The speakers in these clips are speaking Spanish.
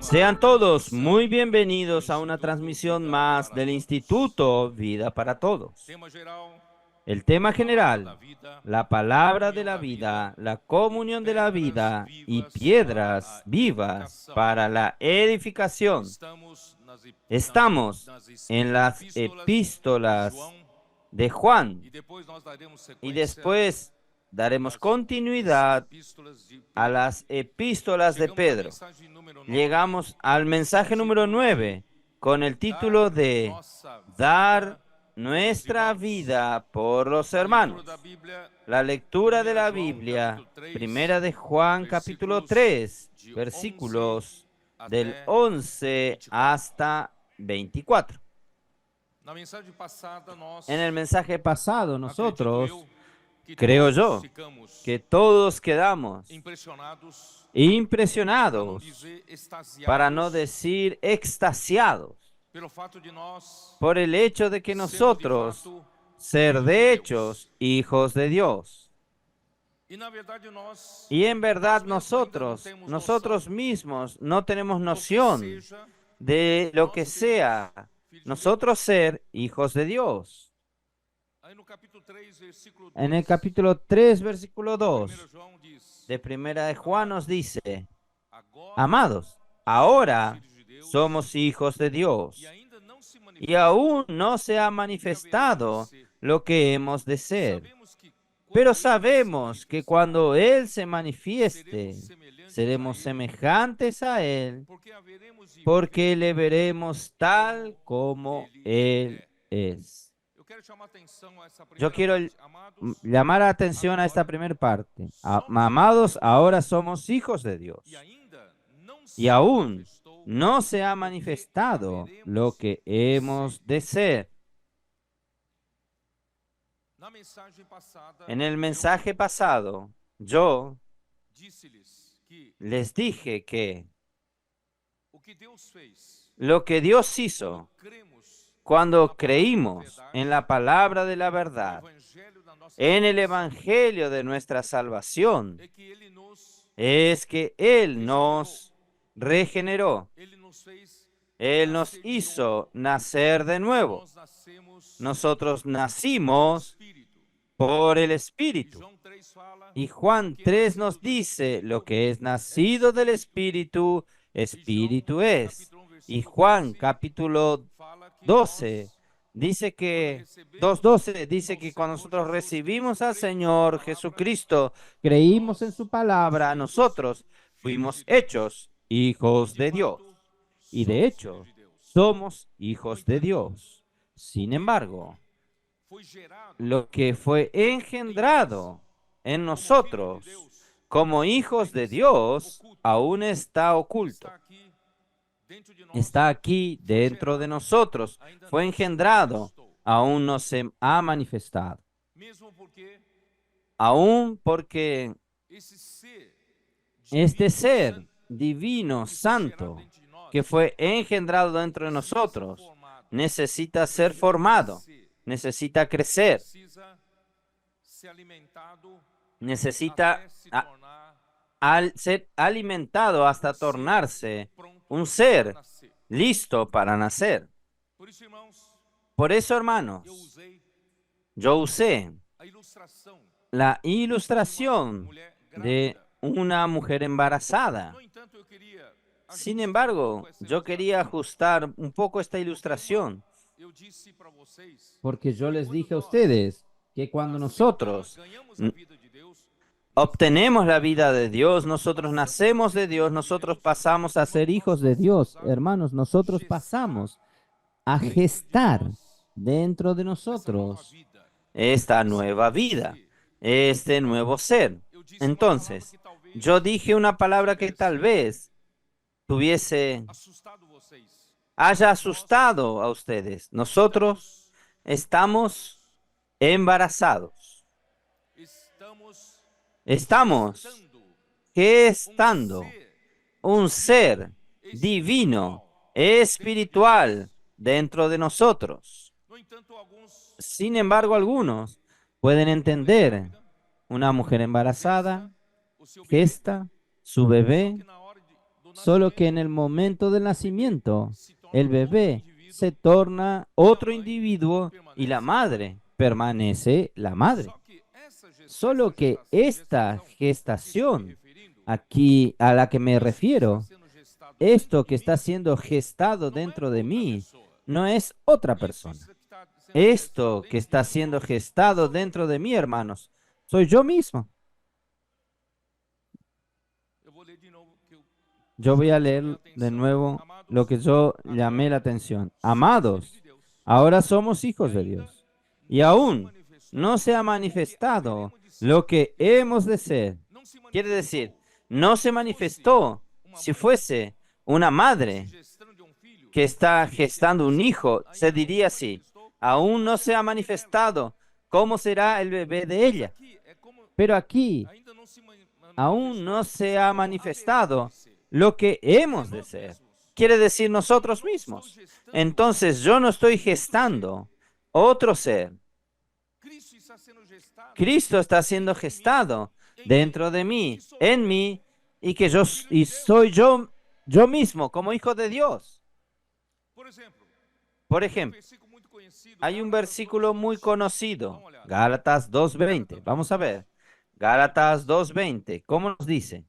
Sean todos muy bienvenidos a una transmisión más del Instituto Vida para Todos. El tema general, la palabra de la vida, la comunión de la vida y piedras vivas para la edificación. Estamos en las epístolas de Juan y después daremos continuidad a las epístolas de Pedro. Llegamos al mensaje número 9 con el título de Dar nuestra vida por los hermanos. La lectura de la Biblia, primera de Juan capítulo 3, versículos del 11 hasta 24. En el mensaje pasado nosotros, creo yo, que todos quedamos impresionados, para no decir extasiados, por el hecho de que nosotros ser de hechos hijos de Dios. Y en verdad nosotros mismos no tenemos noción de lo que sea nosotros ser hijos de Dios. En el capítulo 3, versículo 2 de Primera de Juan nos dice: Amados, ahora somos hijos de Dios y aún no se ha manifestado lo que hemos de ser. Pero sabemos que cuando Él se manifieste, seremos semejantes a Él, porque le veremos tal como Él es. Yo quiero llamar la atención a esta primera parte. Amados, ahora somos hijos de Dios y aún no se ha manifestado lo que hemos de ser. En el mensaje pasado, yo les dije que lo que Dios hizo cuando creímos en la palabra de la verdad, en el evangelio de nuestra salvación, es que Él nos regeneró. Él nos hizo nacer de nuevo. Nosotros nacimos por el Espíritu. Y Juan 3 nos dice: lo que es nacido del Espíritu, Espíritu es. Y Juan capítulo 12 dice que 2:12 dice que cuando nosotros recibimos al Señor Jesucristo, creímos en su palabra, nosotros fuimos hechos hijos de Dios. Y de hecho, somos hijos de Dios. Sin embargo, lo que fue engendrado en nosotros como hijos de Dios aún está oculto. Está aquí dentro de nosotros. Fue engendrado, aún no se ha manifestado. Aún porque este ser divino, santo, que fue engendrado dentro de nosotros, necesita ser formado, necesita crecer, necesita ser alimentado hasta tornarse un ser listo para nacer. Por eso, hermanos, yo usé la ilustración de una mujer embarazada. Sin embargo, yo quería ajustar un poco esta ilustración, porque yo les dije a ustedes que cuando nosotros obtenemos la vida de Dios, nosotros nacemos de Dios, nosotros pasamos a ser hijos de Dios. Hermanos, nosotros pasamos a gestar dentro de nosotros esta nueva vida, este nuevo ser. Entonces, yo dije una palabra que tal vez haya asustado a ustedes. Nosotros estamos embarazados. estamos gestando un ser divino, espiritual dentro de nosotros. Sin embargo, algunos pueden entender una mujer embarazada gesta su bebé, solo que en el momento del nacimiento el bebé se torna otro individuo y la madre permanece la madre. Solo que esta gestación aquí a la que me refiero, esto que está siendo gestado dentro de mí, no es otra persona. Esto que está siendo gestado dentro de mí, hermanos, soy yo mismo. Yo voy a leer de nuevo lo que yo llamé la atención. Amados, ahora somos hijos de Dios. Y aún no se ha manifestado lo que hemos de ser. Quiere decir, no se manifestó. Si fuese una madre que está gestando un hijo, se diría así. Aún no se ha manifestado cómo será el bebé de ella. Pero aquí aún no se ha manifestado lo que hemos de ser. Quiere decir nosotros mismos. Entonces yo no estoy gestando otro ser. Cristo está siendo gestado dentro de mí, en mí, y que soy yo mismo como hijo de Dios. Por ejemplo, hay un versículo muy conocido, Gálatas 2:20. Vamos a ver. Gálatas 2:20, ¿cómo nos dice?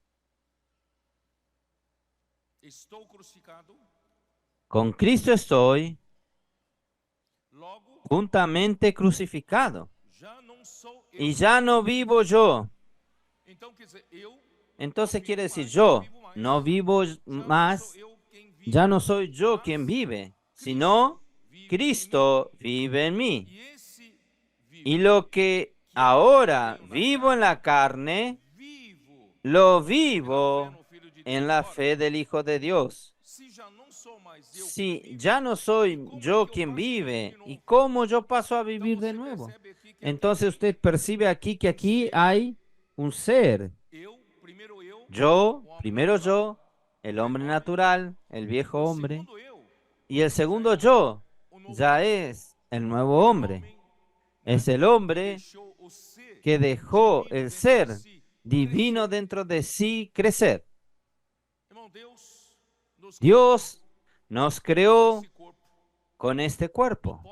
Con Cristo estoy juntamente crucificado. Y ya no vivo yo. Entonces quiere decir yo no vivo más, ya no soy yo quien vive, sino Cristo vive en mí. Y lo que ahora vivo en la carne, lo vivo en la fe del Hijo de Dios. Si ya no soy yo quien vive, ¿y cómo yo paso a vivir de nuevo? Entonces usted percibe aquí que aquí hay un ser. Yo, primero yo, el hombre natural, el viejo hombre, y el segundo yo, ya es el nuevo hombre. Es el hombre que dejó el ser divino dentro de sí crecer. Dios nos creó con este cuerpo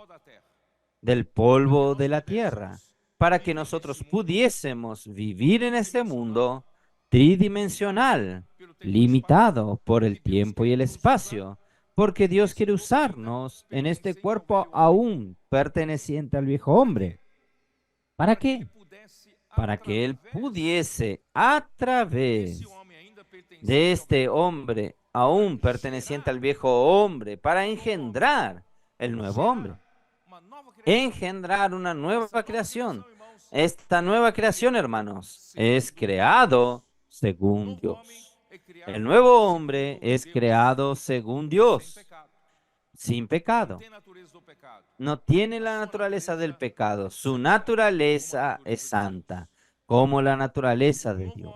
del polvo de la tierra para que nosotros pudiésemos vivir en este mundo tridimensional, limitado por el tiempo y el espacio, porque Dios quiere usarnos en este cuerpo aún perteneciente al viejo hombre. ¿Para qué? Para que Él pudiese a través de este hombre aún perteneciente al viejo hombre, para engendrar el nuevo hombre, engendrar una nueva creación. Esta nueva creación, hermanos, es creado según Dios. El nuevo hombre es creado según Dios, sin pecado. No tiene la naturaleza del pecado. Su naturaleza es santa, como la naturaleza de Dios.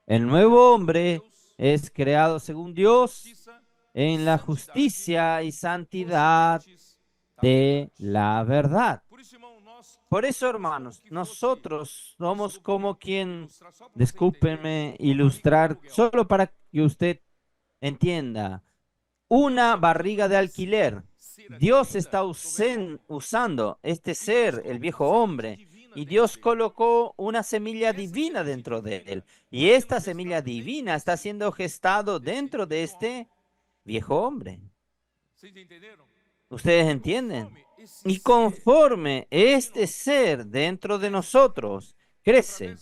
El nuevo hombre es creado según Dios en la justicia y santidad de la verdad. Por eso, hermanos, nosotros somos como quien, discúlpenme, ilustrar, solo para que usted entienda, una barriga de alquiler. Dios está usando este ser, el viejo hombre, y Dios colocó una semilla divina dentro de él. Y esta semilla divina está siendo gestado dentro de este viejo hombre. ¿Ustedes entienden? Y conforme este ser dentro de nosotros crece,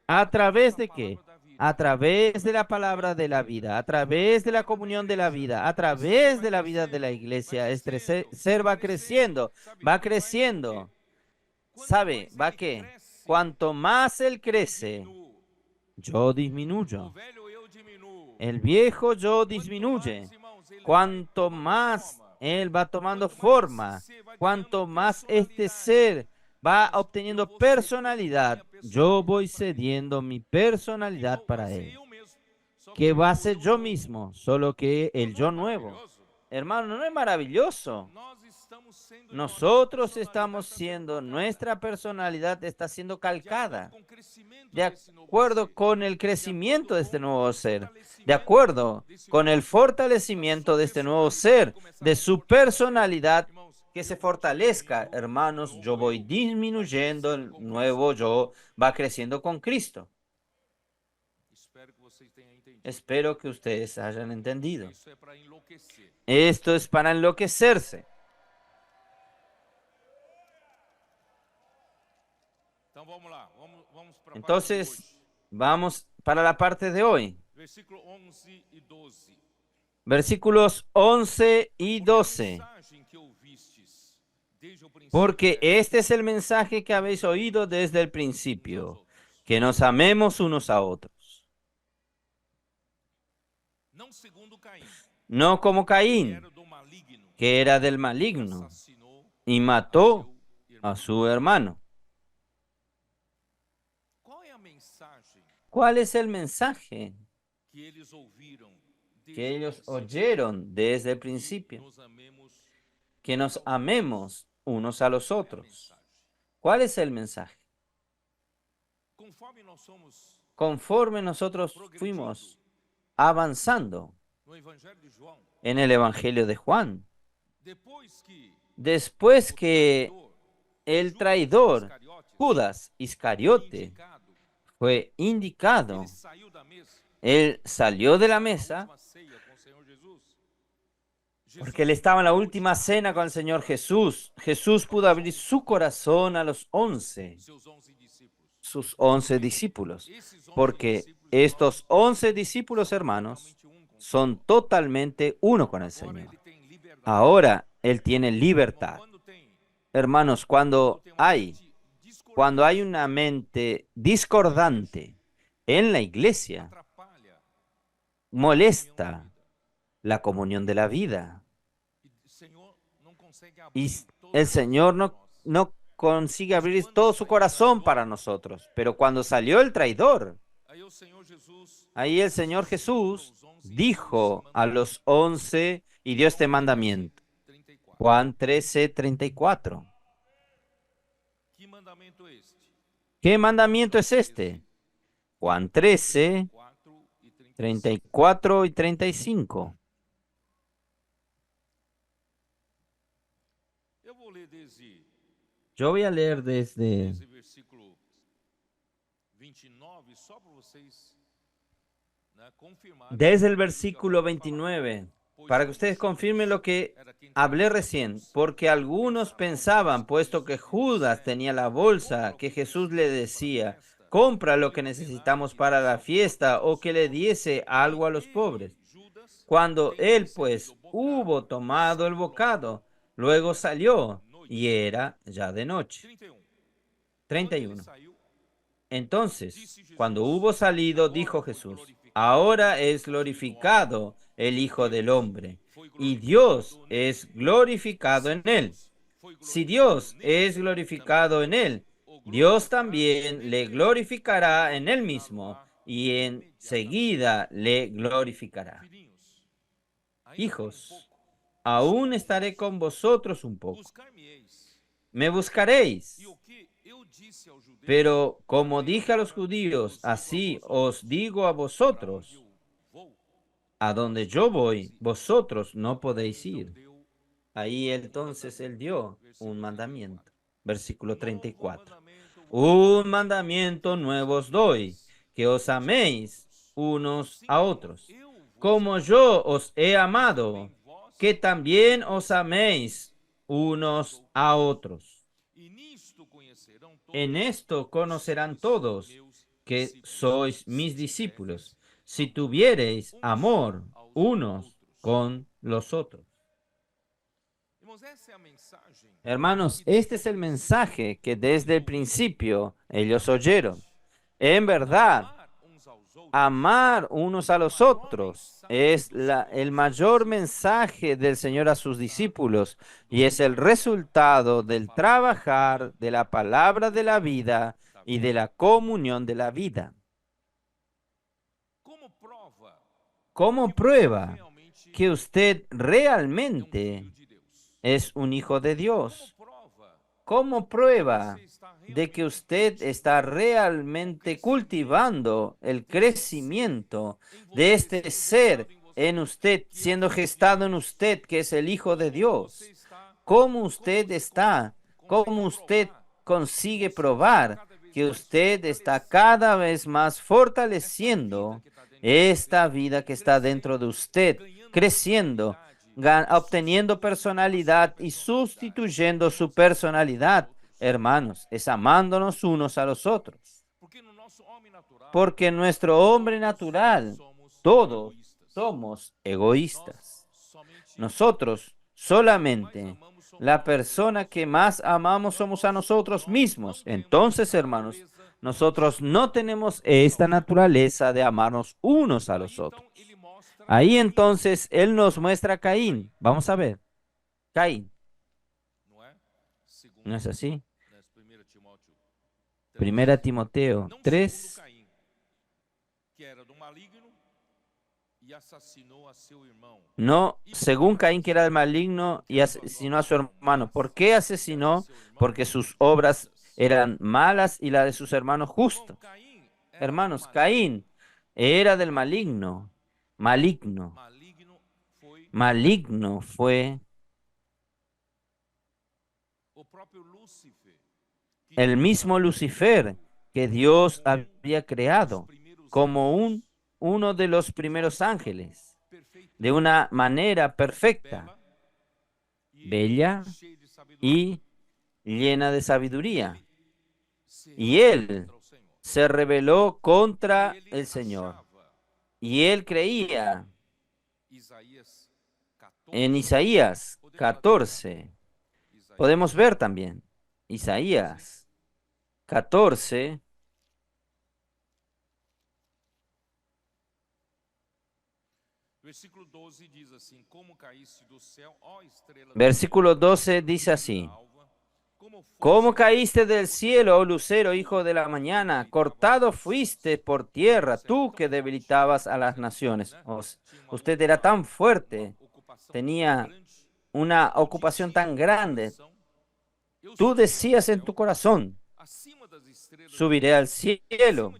¿a través de qué? A través de la palabra de la vida, a través de la comunión de la vida, a través de la vida de la iglesia. Este ser va creciendo, va creciendo. ¿Sabe? ¿Va qué? Cuanto más él crece, yo disminuyo. El viejo yo disminuye. Cuanto más él va tomando forma, cuanto más este ser va obteniendo personalidad, yo voy cediendo mi personalidad para Él, que va a ser yo mismo, solo que el yo nuevo. Hermano, ¿no es maravilloso? Nosotros estamos siendo, nuestra personalidad está siendo calcada de acuerdo con el crecimiento de este nuevo ser, de acuerdo con el fortalecimiento de este nuevo ser, de su personalidad que se fortalezca. Hermanos, yo voy disminuyendo, el nuevo yo va creciendo con Cristo. Espero que ustedes hayan entendido. Esto es para enloquecerse. Entonces, vamos para la parte de hoy. Versículos 11 y 12. Porque este es el mensaje que habéis oído desde el principio, que nos amemos unos a otros. No como Caín, que era del maligno y mató a su hermano. ¿Cuál es el mensaje que ellos oyeron desde el principio? Que nos amemos unos a los otros. ¿Cuál es el mensaje? Conforme nosotros fuimos avanzando en el Evangelio de Juan, después que el traidor Judas Iscariote fue indicado, él salió de la mesa porque él estaba en la última cena con el Señor Jesús. Jesús pudo abrir su corazón a los 11, sus 11 discípulos, porque estos 11 discípulos, hermanos, son totalmente uno con el Señor. Ahora Él tiene libertad. Hermanos, cuando hay una mente discordante en la iglesia, molesta la comunión de la vida. Y el Señor no consigue abrir todo su corazón para nosotros. Pero cuando salió el traidor, ahí el Señor Jesús dijo a los 11 y dio este mandamiento. Juan 13:34. ¿Qué mandamiento es este? Juan 13:34 y 35. Yo voy a leer desde el versículo 29, para que ustedes confirmen lo que hablé recién, porque algunos pensaban, puesto que Judas tenía la bolsa, que Jesús le decía, compra lo que necesitamos para la fiesta o que le diese algo a los pobres. Cuando él, pues, hubo tomado el bocado, luego salió y era ya de noche. 31. Entonces, cuando hubo salido, dijo Jesús, ahora es glorificado el Hijo del Hombre, y Dios es glorificado en él. Si Dios es glorificado en él, Dios también le glorificará en él mismo, y enseguida le glorificará. Hijos, aún estaré con vosotros un poco. Me buscaréis. Pero como dije a los judíos, así os digo a vosotros, a donde yo voy, vosotros no podéis ir. Ahí entonces él dio un mandamiento. Versículo 34. Un mandamiento nuevo os doy, que os améis unos a otros, como yo os he amado, que también os améis unos a otros. En esto conocerán todos que sois mis discípulos, si tuviereis amor unos con los otros. Hermanos, este es el mensaje que desde el principio ellos oyeron. En verdad, amar unos a los otros. Es el mayor mensaje del Señor a sus discípulos y es el resultado del trabajar de la palabra de la vida y de la comunión de la vida. ¿Cómo prueba que usted realmente es un hijo de Dios? ¿Cómo prueba de que usted está realmente cultivando el crecimiento de este ser en usted, siendo gestado en usted, que es el Hijo de Dios? ¿Cómo usted está? ¿Cómo usted consigue probar que usted está cada vez más fortaleciendo esta vida que está dentro de usted, creciendo, obteniendo personalidad y sustituyendo su personalidad, hermanos? Es amándonos unos a los otros. Porque en nuestro hombre natural, todos somos egoístas. Nosotros solamente la persona que más amamos somos a nosotros mismos. Entonces, hermanos, nosotros no tenemos esta naturaleza de amarnos unos a los otros. Ahí entonces Él nos muestra a Caín. Vamos a ver. Caín. ¿No es así? Primera Timoteo 3. No, según Caín, que era el maligno y asesinó a su hermano. ¿Por qué asesinó? Porque sus obras eran malas y la de sus hermanos justas. Hermanos, Caín era del maligno. Maligno. Maligno fue el mismo Lucifer que Dios había creado como uno de los primeros ángeles, de una manera perfecta, bella y llena de sabiduría. Y él se rebeló contra el Señor. Y él creía en Isaías 14. Podemos ver también Isaías 14. Versículo 12 dice así: ¿Cómo caíste del cielo, oh lucero, hijo de la mañana? Cortado fuiste por tierra, tú que debilitabas a las naciones. Usted era tan fuerte, tenía una ocupación tan grande. Tú decías en tu corazón: subiré al cielo.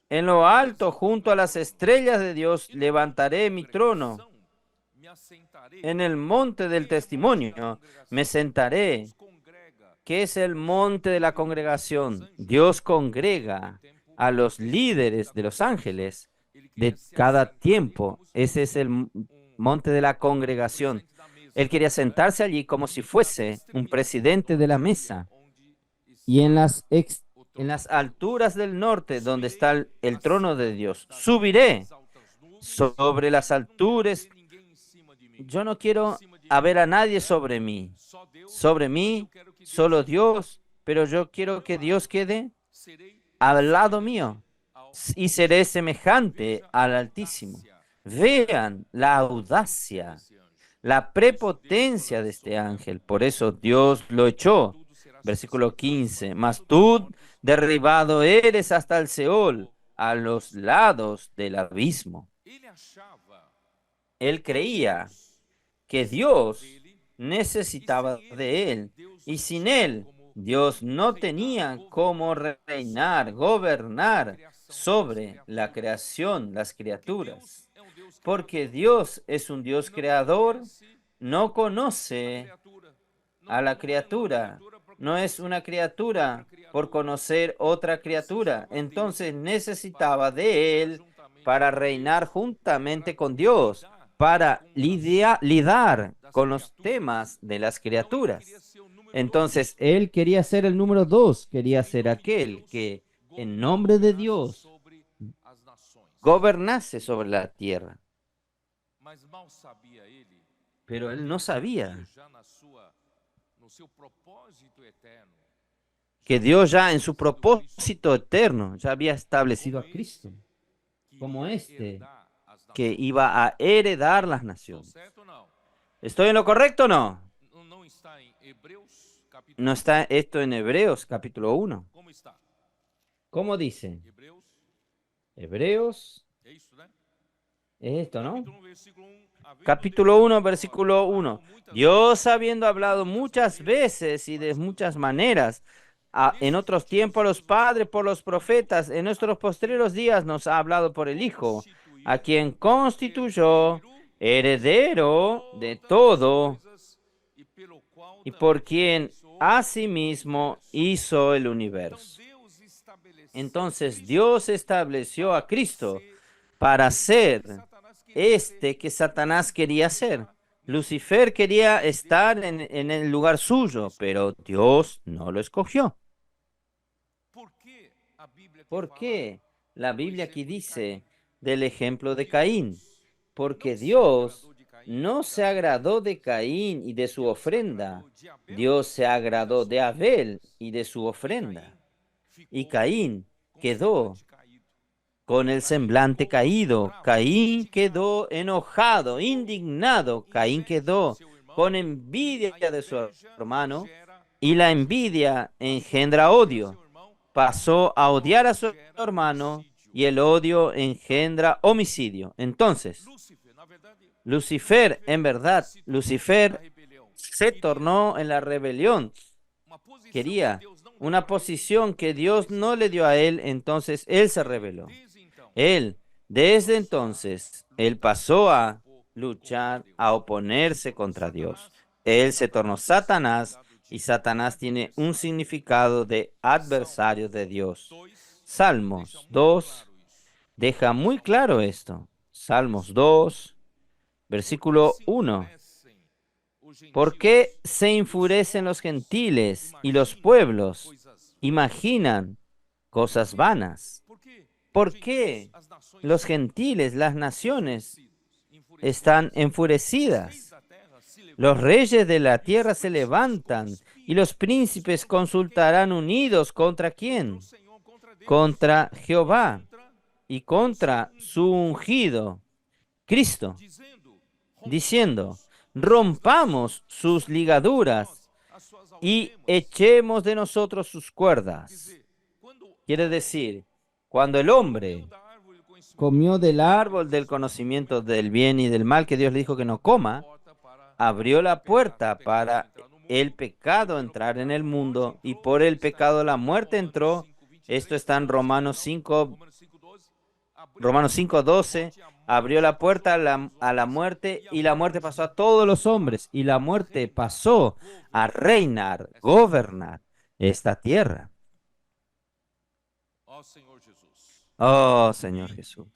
En lo alto, junto a las estrellas de Dios, levantaré mi trono. En el monte del testimonio me sentaré. ¿Qué es el monte de la congregación? Dios congrega a los líderes de los ángeles de cada tiempo. Ese es el monte de la congregación. Él quería sentarse allí como si fuese un presidente de la mesa. Y en las alturas del norte, donde está el trono de Dios, subiré sobre las alturas. Yo no quiero ver a nadie sobre mí. Sobre mí, solo Dios, pero yo quiero que Dios quede al lado mío y seré semejante al Altísimo. Vean la audacia, la prepotencia de este ángel. Por eso Dios lo echó. Versículo 15. Mas tú derribado eres hasta el Seol, a los lados del abismo. Él creía que Dios necesitaba de él, y sin él Dios no tenía cómo reinar, gobernar sobre la creación, las criaturas. Porque Dios es un Dios creador, no conoce a la criatura, no es una criatura por conocer otra criatura. Entonces necesitaba de él para reinar juntamente con Dios, para lidar con los temas de las criaturas. Entonces, él quería ser el número 2, quería ser aquel que en nombre de Dios gobernase sobre la tierra. Pero él no sabía que Dios ya en su propósito eterno ya había establecido a Cristo. como este, que iba a heredar las naciones. ¿Estoy en lo correcto o no? ¿No está esto en Hebreos capítulo 1? ¿Cómo dice? Hebreos, es esto, ¿no? Capítulo 1, versículo 1. Dios, habiendo hablado muchas veces y de muchas maneras, en otros tiempos a los padres por los profetas, en nuestros postreros días nos ha hablado por el Hijo, a quien constituyó heredero de todo y por quien asimismo hizo el universo. Entonces Dios estableció a Cristo para ser este que Satanás quería ser. Lucifer quería estar en el lugar suyo, pero Dios no lo escogió. ¿Por qué? La Biblia aquí dice del ejemplo de Caín, porque Dios no se agradó de Caín y de su ofrenda, Dios se agradó de Abel y de su ofrenda. Y Caín quedó con el semblante caído. Caín quedó enojado, indignado. Caín quedó con envidia de su hermano y la envidia engendra odio. Pasó a odiar a su hermano y el odio engendra homicidio. Entonces, Lucifer, en verdad, Lucifer se tornó en la rebelión. Quería una posición que Dios no le dio a él, entonces él se rebeló. Desde entonces, él pasó a luchar, a oponerse contra Dios. Él se tornó Satanás y Satanás tiene un significado de adversario de Dios. Salmos 2 deja muy claro esto. Salmos 2, versículo 1. ¿Por qué se enfurecen los gentiles y los pueblos imaginan cosas vanas? ¿Por qué los gentiles, las naciones, están enfurecidas? Los reyes de la tierra se levantan y los príncipes consultarán unidos ¿contra quién? Contra Jehová y contra su ungido, Cristo, diciendo, rompamos sus ligaduras y echemos de nosotros sus cuerdas. Quiere decir, cuando el hombre comió del árbol del conocimiento del bien y del mal que Dios le dijo que no coma, abrió la puerta para el pecado entrar en el mundo y por el pecado la muerte entró. Esto está en Romanos 5:12. Abrió la puerta a la muerte y la muerte pasó a todos los hombres y la muerte pasó a reinar, gobernar esta tierra. Oh, Señor Jesús.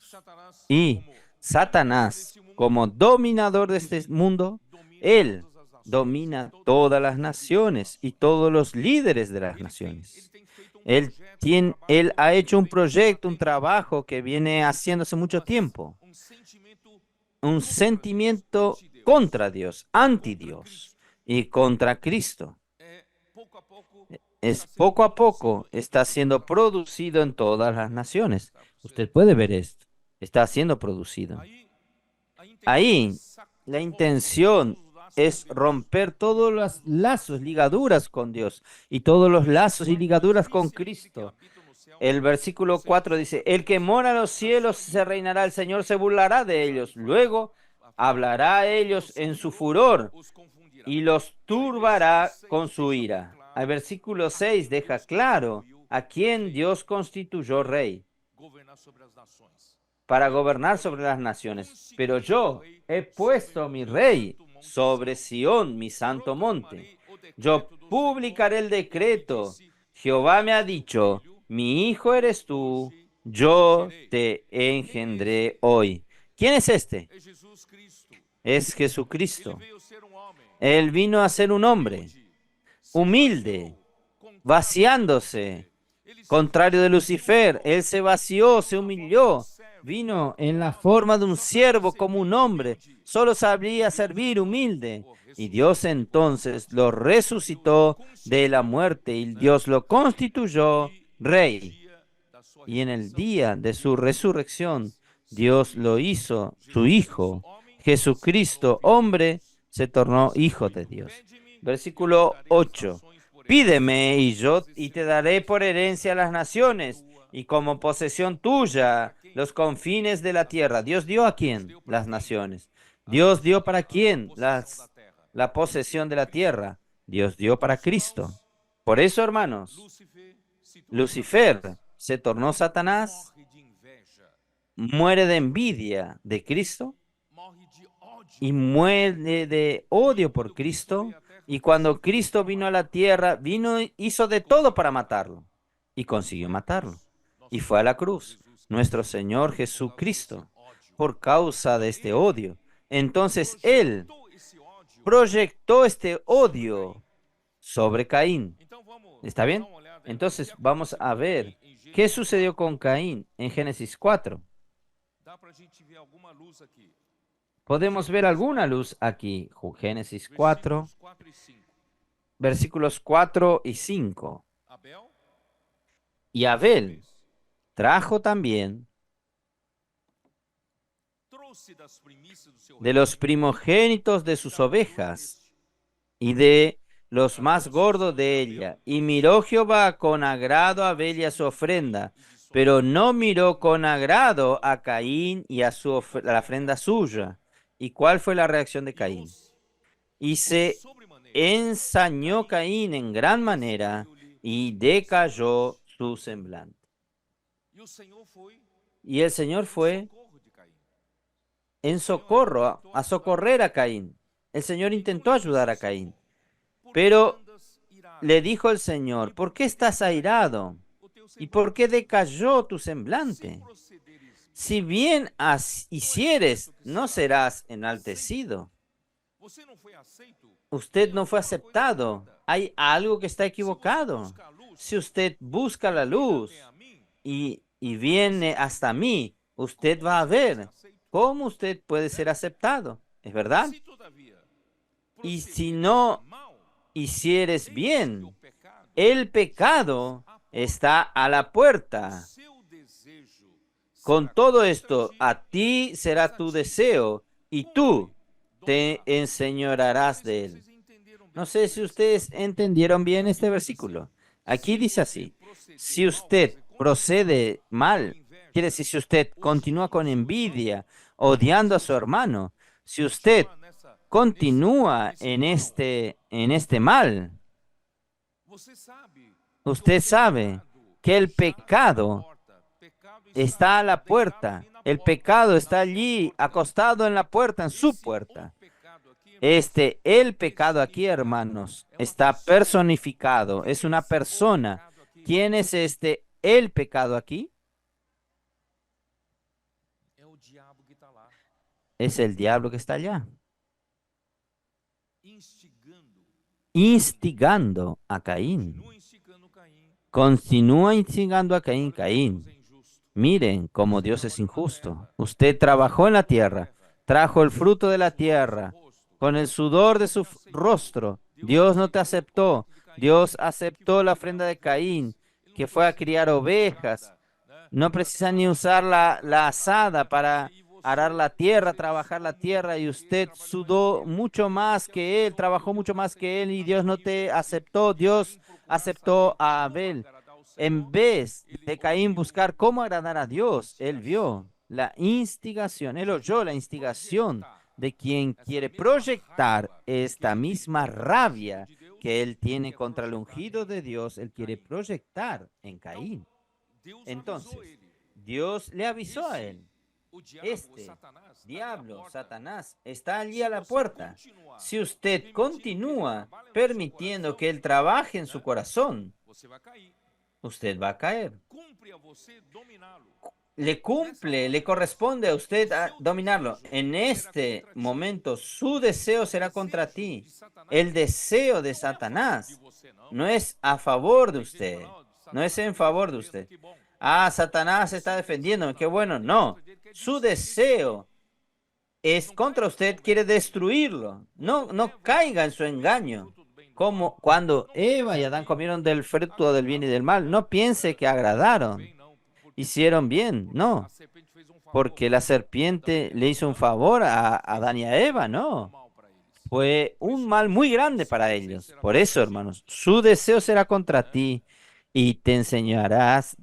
Y Satanás, como dominador de este mundo, él domina todas las naciones y todos los líderes de las naciones. Él ha hecho un proyecto, un trabajo que viene haciéndose mucho tiempo. Un sentimiento contra Dios, anti Dios y contra Cristo. Es poco a poco está siendo producido en todas las naciones. Usted puede ver esto. Está siendo producido. Ahí la intención es romper todos los lazos, ligaduras con Dios y todos los lazos y ligaduras con Cristo. El versículo 4 dice, el que mora en los cielos se reinará, el Señor se burlará de ellos. Luego hablará a ellos en su furor y los turbará con su ira. El versículo 6 deja claro a quién Dios constituyó rey para gobernar sobre las naciones. Pero yo he puesto mi rey sobre Sión, mi santo monte. Yo publicaré el decreto. Jehová me ha dicho, mi hijo eres tú, yo te engendré hoy. ¿Quién es este? Es Jesucristo. Él vino a ser un hombre humilde, vaciándose, contrario de Lucifer. Él se vació, se humilló, vino en la forma de un siervo como un hombre, solo sabía servir humilde. Y Dios entonces lo resucitó de la muerte y Dios lo constituyó rey. Y en el día de su resurrección, Dios lo hizo su Hijo. Jesucristo, hombre, se tornó Hijo de Dios. Versículo 8. Pídeme y te daré por herencia las naciones y como posesión tuya los confines de la tierra. ¿Dios dio a quién? Las naciones. ¿Dios dio para quién la posesión de la tierra? Dios dio para Cristo. Por eso, hermanos, Lucifer se tornó Satanás, muere de envidia de Cristo y muere de odio por Cristo. Y cuando Cristo vino a la tierra, hizo de todo para matarlo y consiguió matarlo. Y fue a la cruz, nuestro Señor Jesucristo, por causa de este odio. Entonces Él proyectó este odio sobre Caín. ¿Está bien? Entonces vamos a ver qué sucedió con Caín en Génesis 4. Podemos ver alguna luz aquí. Génesis 4, versículos 4 y 5. Y Abel trajo también de los primogénitos de sus ovejas y de los más gordos de ella. Y miró Jehová con agrado a Abel y a su ofrenda, pero no miró con agrado a Caín y a la ofrenda suya. ¿Y cuál fue la reacción de Caín? Y se ensañó Caín en gran manera y decayó su semblante. Y el Señor fue en socorro, a socorrer a Caín. El Señor intentó ayudar a Caín, pero le dijo el Señor: ¿por qué estás airado? ¿Y por qué decayó tu semblante? Si bien hicieres, no serás enaltecido. Usted no fue aceptado. Hay algo que está equivocado. Si usted busca la luz y viene hasta mí, usted va a ver cómo usted puede ser aceptado. ¿Es verdad? Y si no hicieres bien, el pecado está a la puerta. Con todo esto, a ti será tu deseo y tú te enseñorearás de él. No sé si ustedes entendieron bien este versículo. Aquí dice así: si usted procede mal, quiere decir, si usted continúa con envidia, odiando a su hermano, si usted continúa en este mal, usted sabe que el pecado está a la puerta. El pecado está allí, acostado en la puerta, en su puerta. El pecado aquí, hermanos, está personificado. Es una persona. ¿Quién es el pecado aquí? Es el diablo que está allá, instigando a Caín. Continúa instigando a Caín. Caín, miren cómo Dios es injusto. Usted trabajó en la tierra, trajo el fruto de la tierra, con el sudor de su rostro. Dios no te aceptó. Dios aceptó la ofrenda de Caín, que fue a criar ovejas. No precisa ni usar la azada para arar la tierra, trabajar la tierra, y usted sudó mucho más que él, trabajó mucho más que él, y Dios no te aceptó. Dios aceptó a Abel. En vez de Caín buscar cómo agradar a Dios, él vio la instigación, él oyó la instigación de quien quiere proyectar esta misma rabia que él tiene contra el ungido de Dios. Él quiere proyectar en Caín. Entonces, Dios le avisó a él: este diablo, Satanás, está allí a la puerta. Si usted continúa permitiendo que él trabaje en su corazón, usted va a caer. Le corresponde a usted dominarlo. En este momento, su deseo será contra ti. El deseo de Satanás no es a favor de usted, no es en favor de usted. Ah, Satanás está defendiéndome, qué bueno. No, su deseo es contra usted, quiere destruirlo. No, no caiga en su engaño. Como cuando Eva y Adán comieron del fruto del bien y del mal, no piense que agradaron, hicieron bien. No, porque la serpiente le hizo un favor a Adán y a Eva, no. Fue un mal muy grande para ellos. Por eso, hermanos, su deseo será contra ti y te enseñorearás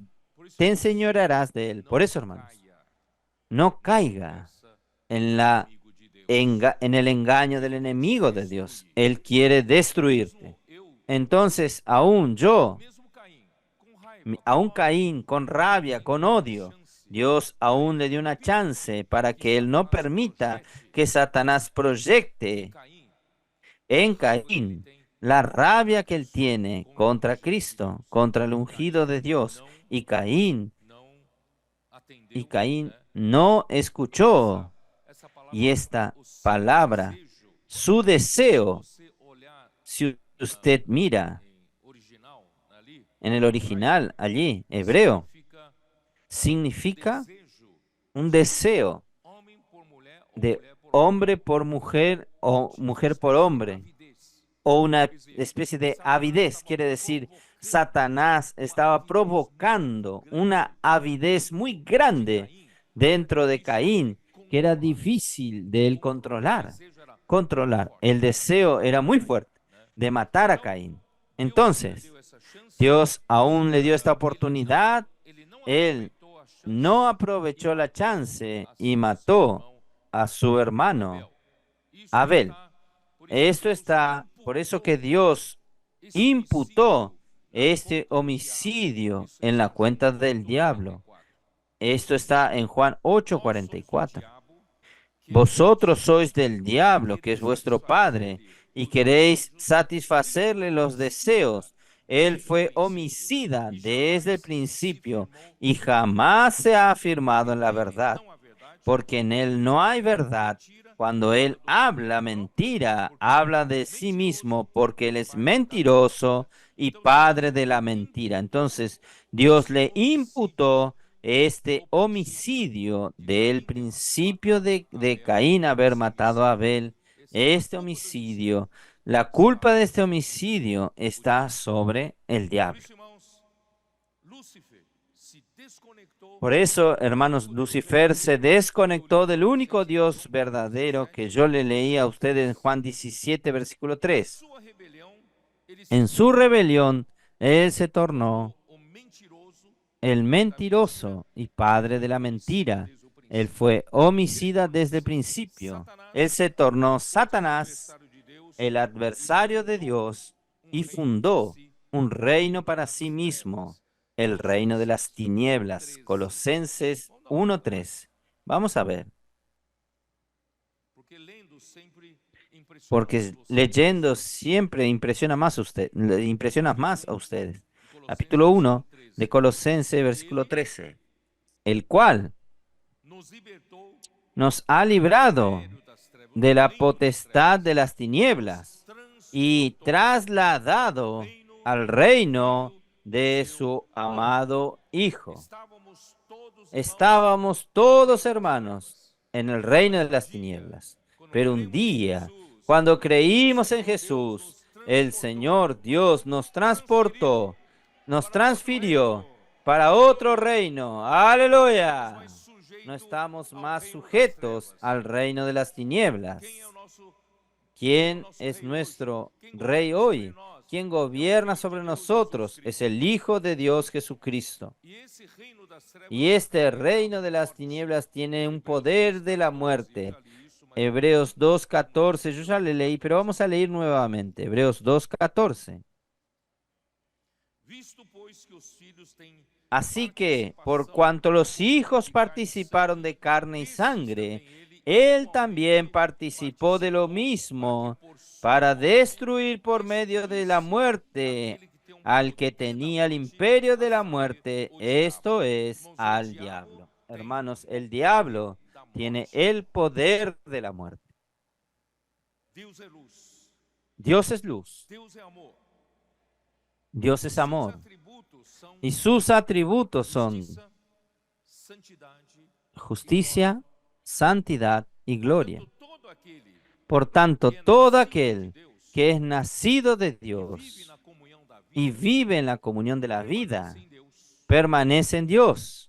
de él. Por eso, hermanos, no caiga en en el engaño del enemigo de Dios. Él quiere destruirte. Entonces, aún Caín, con rabia, con odio, Dios aún le dio una chance para que él no permita que Satanás proyecte en Caín la rabia que él tiene contra Cristo, contra el ungido de Dios. Y Caín no escuchó. Y esta palabra, su deseo, si usted mira en el original allí, hebreo, significa un deseo de hombre por mujer o mujer por hombre, o una especie de avidez. Quiere decir, Satanás estaba provocando una avidez muy grande dentro de Caín, que era difícil de él controlar. El deseo era muy fuerte de matar a Caín. Entonces, Dios aún le dio esta oportunidad. Él no aprovechó la chance y mató a su hermano Abel. Esto está, por eso que Dios imputó este homicidio en la cuenta del diablo. Esto está en Juan 8:44. Vosotros sois del diablo, que es vuestro padre, y queréis satisfacerle los deseos. Él fue homicida desde el principio y jamás se ha afirmado en la verdad, porque en él no hay verdad. Cuando él habla mentira, habla de sí mismo, porque él es mentiroso y padre de la mentira. Entonces, Dios le imputó este homicidio del principio de Caín haber matado a Abel. Este homicidio, la culpa de este homicidio está sobre el diablo. Por eso, hermanos, Lucifer se desconectó del único Dios verdadero que yo le leí a ustedes en Juan 17, versículo 3. En su rebelión, él se tornó el mentiroso y padre de la mentira. Él fue homicida desde el principio. Él se tornó Satanás, el adversario de Dios, y fundó un reino para sí mismo, el reino de las tinieblas. Colosenses 1:3. Vamos a ver, porque leyendo siempre le impresiona más a ustedes. Capítulo 1 de Colosenses, versículo 13, el cual nos ha librado de la potestad de las tinieblas y trasladado al reino de su amado Hijo. Estábamos todos, hermanos, en el reino de las tinieblas, pero un día, cuando creímos en Jesús, el Señor Dios nos transfirió para otro reino. ¡Aleluya! No estamos más sujetos al reino de las tinieblas. ¿Quién es nuestro rey hoy? ¿Quién gobierna sobre nosotros? Es el Hijo de Dios Jesucristo. Y este reino de las tinieblas tiene un poder de la muerte. Hebreos 2:14, yo ya le leí, pero vamos a leer nuevamente. Hebreos 2:14. Así que, por cuanto los hijos participaron de carne y sangre, él también participó de lo mismo para destruir por medio de la muerte al que tenía el imperio de la muerte, esto es, al diablo. Hermanos, el diablo tiene el poder de la muerte. Dios es luz. Dios es amor. Y sus atributos son justicia, santidad y gloria. Por tanto, todo aquel que es nacido de Dios y vive en la comunión de la vida, permanece en Dios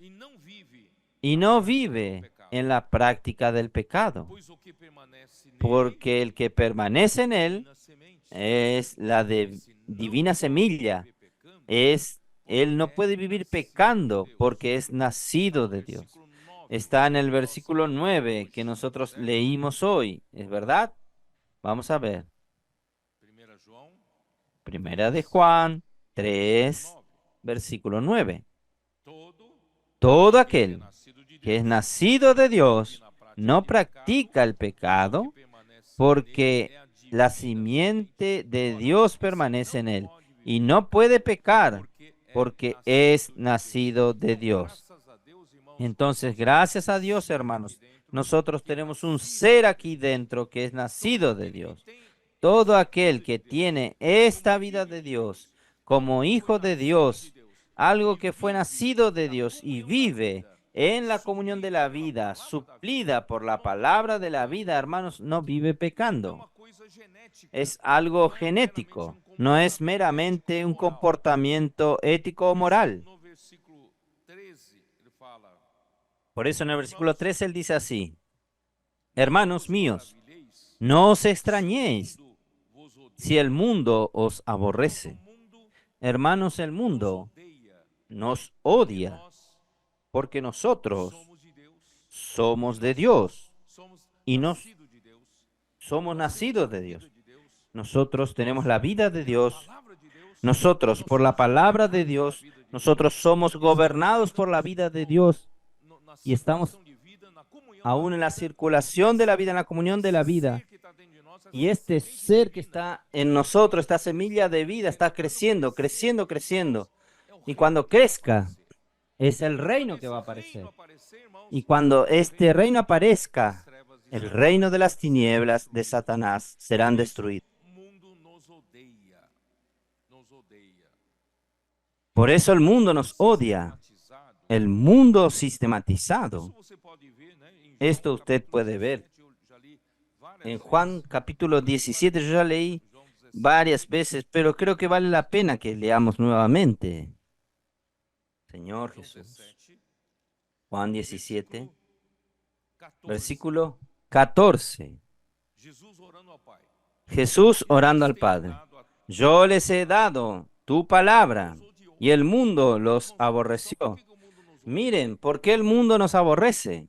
y no vive en la práctica del pecado, porque el que permanece en él es la divina semilla. Él no puede vivir pecando porque es nacido de Dios. Está en el versículo 9 que nosotros leímos hoy, ¿es verdad? Vamos a ver. Primera de Juan 3, versículo 9. Todo aquel que es nacido de Dios no practica el pecado porque la simiente de Dios permanece en él y no puede pecar porque es nacido de Dios. Entonces, gracias a Dios, hermanos, nosotros tenemos un ser aquí dentro que es nacido de Dios. Todo aquel que tiene esta vida de Dios como hijo de Dios, algo que fue nacido de Dios y vive en la comunión de la vida, suplida por la palabra de la vida, hermanos, no vive pecando. Es algo genético, no es meramente un comportamiento ético o moral. Por eso en el versículo 13 él dice así: hermanos míos, no os extrañéis si el mundo os aborrece. Hermanos, el mundo nos odia porque nosotros somos de Dios y nos somos nacidos de Dios. Nosotros tenemos la vida de Dios. Nosotros, por la palabra de Dios, nosotros somos gobernados por la vida de Dios y estamos aún en la circulación de la vida, en la comunión de la vida. Y este ser que está en nosotros, esta semilla de vida, está creciendo, creciendo, creciendo. Y cuando crezca, es el reino que va a aparecer. Y cuando este reino aparezca, el reino de las tinieblas de Satanás serán destruidos. Por eso el mundo nos odia. El mundo sistematizado. Esto usted puede ver. En Juan capítulo 17 yo ya leí varias veces, pero creo que vale la pena que leamos nuevamente. Señor Jesús. Juan 17, versículo 14. Jesús orando al Padre. Yo les he dado tu palabra y el mundo los aborreció. Miren, ¿por qué el mundo nos aborrece?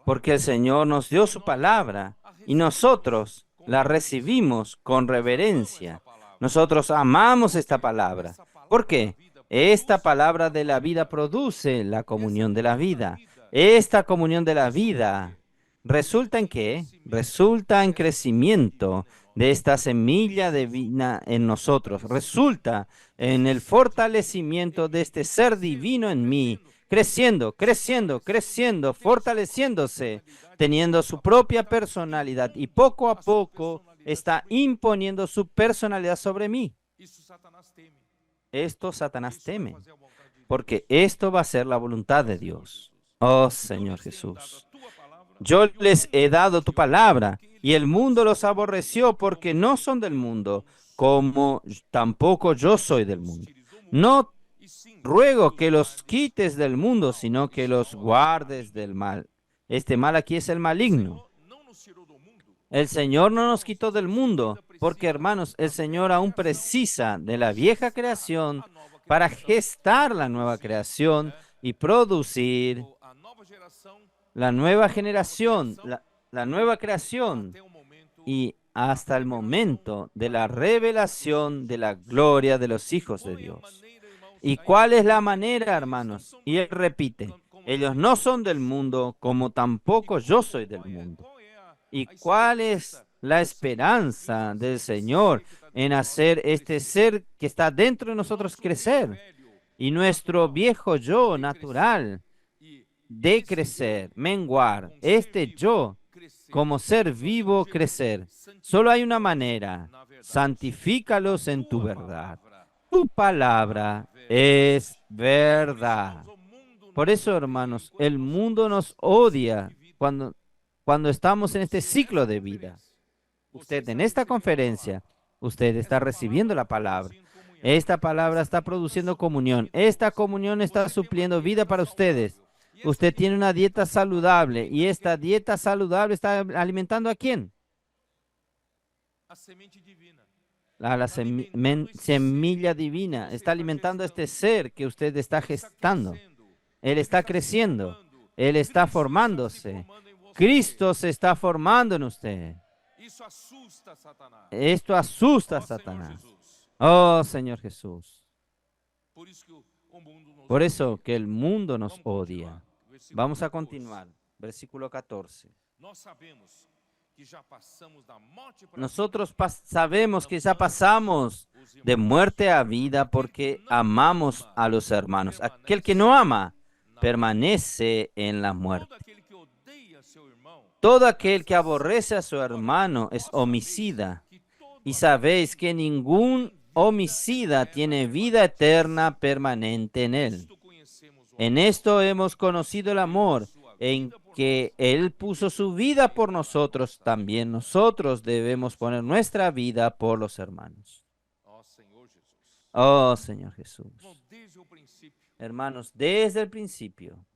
Porque el Señor nos dio su palabra y nosotros la recibimos con reverencia. Nosotros amamos esta palabra. ¿Por qué? Esta palabra de la vida produce la comunión de la vida. Esta comunión de la vida resulta en qué? Resulta en crecimiento de esta semilla divina en nosotros. Resulta en el fortalecimiento de este ser divino en mí, creciendo, creciendo, creciendo, fortaleciéndose, teniendo su propia personalidad y poco a poco está imponiendo su personalidad sobre mí. Esto Satanás teme, porque esto va a ser la voluntad de Dios. Oh Señor Jesús, yo les he dado tu palabra y el mundo los aborreció porque no son del mundo, como tampoco yo soy del mundo. No ruego que los quites del mundo, sino que los guardes del mal. Este mal aquí es el maligno. El Señor no nos quitó del mundo, porque hermanos, el Señor aún precisa de la vieja creación para gestar la nueva creación y producir la nueva generación, la nueva creación y hasta el momento de la revelación de la gloria de los hijos de Dios. ¿Y cuál es la manera, hermanos? Y él repite, ellos no son del mundo, como tampoco yo soy del mundo. ¿Y cuál es la esperanza del Señor en hacer este ser que está dentro de nosotros crecer? Y nuestro viejo yo natural de crecer, menguar, este yo como ser vivo crecer. Solo hay una manera, santifícalos en tu verdad. Tu palabra es verdad. Por eso, hermanos, el mundo nos odia cuando estamos en este ciclo de vida. Usted en esta conferencia, usted está recibiendo la palabra. Esta palabra está produciendo comunión. Esta comunión está supliendo vida para ustedes. Usted tiene una dieta saludable y esta dieta saludable está alimentando ¿a quién? A la semilla divina. Está alimentando a este ser que usted está gestando. Él está creciendo. Él está formándose. Cristo se está formando en usted. Esto asusta a Satanás. Oh, Señor Jesús. Por eso que el mundo nos odia. Vamos a continuar. Versículo 14. Nosotros sabemos que ya pasamos de muerte a vida porque amamos a los hermanos. Aquel que no ama permanece en la muerte. Todo aquel que aborrece a su hermano es homicida. Y sabéis que ningún homicida tiene vida eterna permanente en él. En esto hemos conocido el amor, en que Él puso su vida por nosotros. También nosotros debemos poner nuestra vida por los hermanos. Oh, Señor Jesús. Hermanos, desde el principio,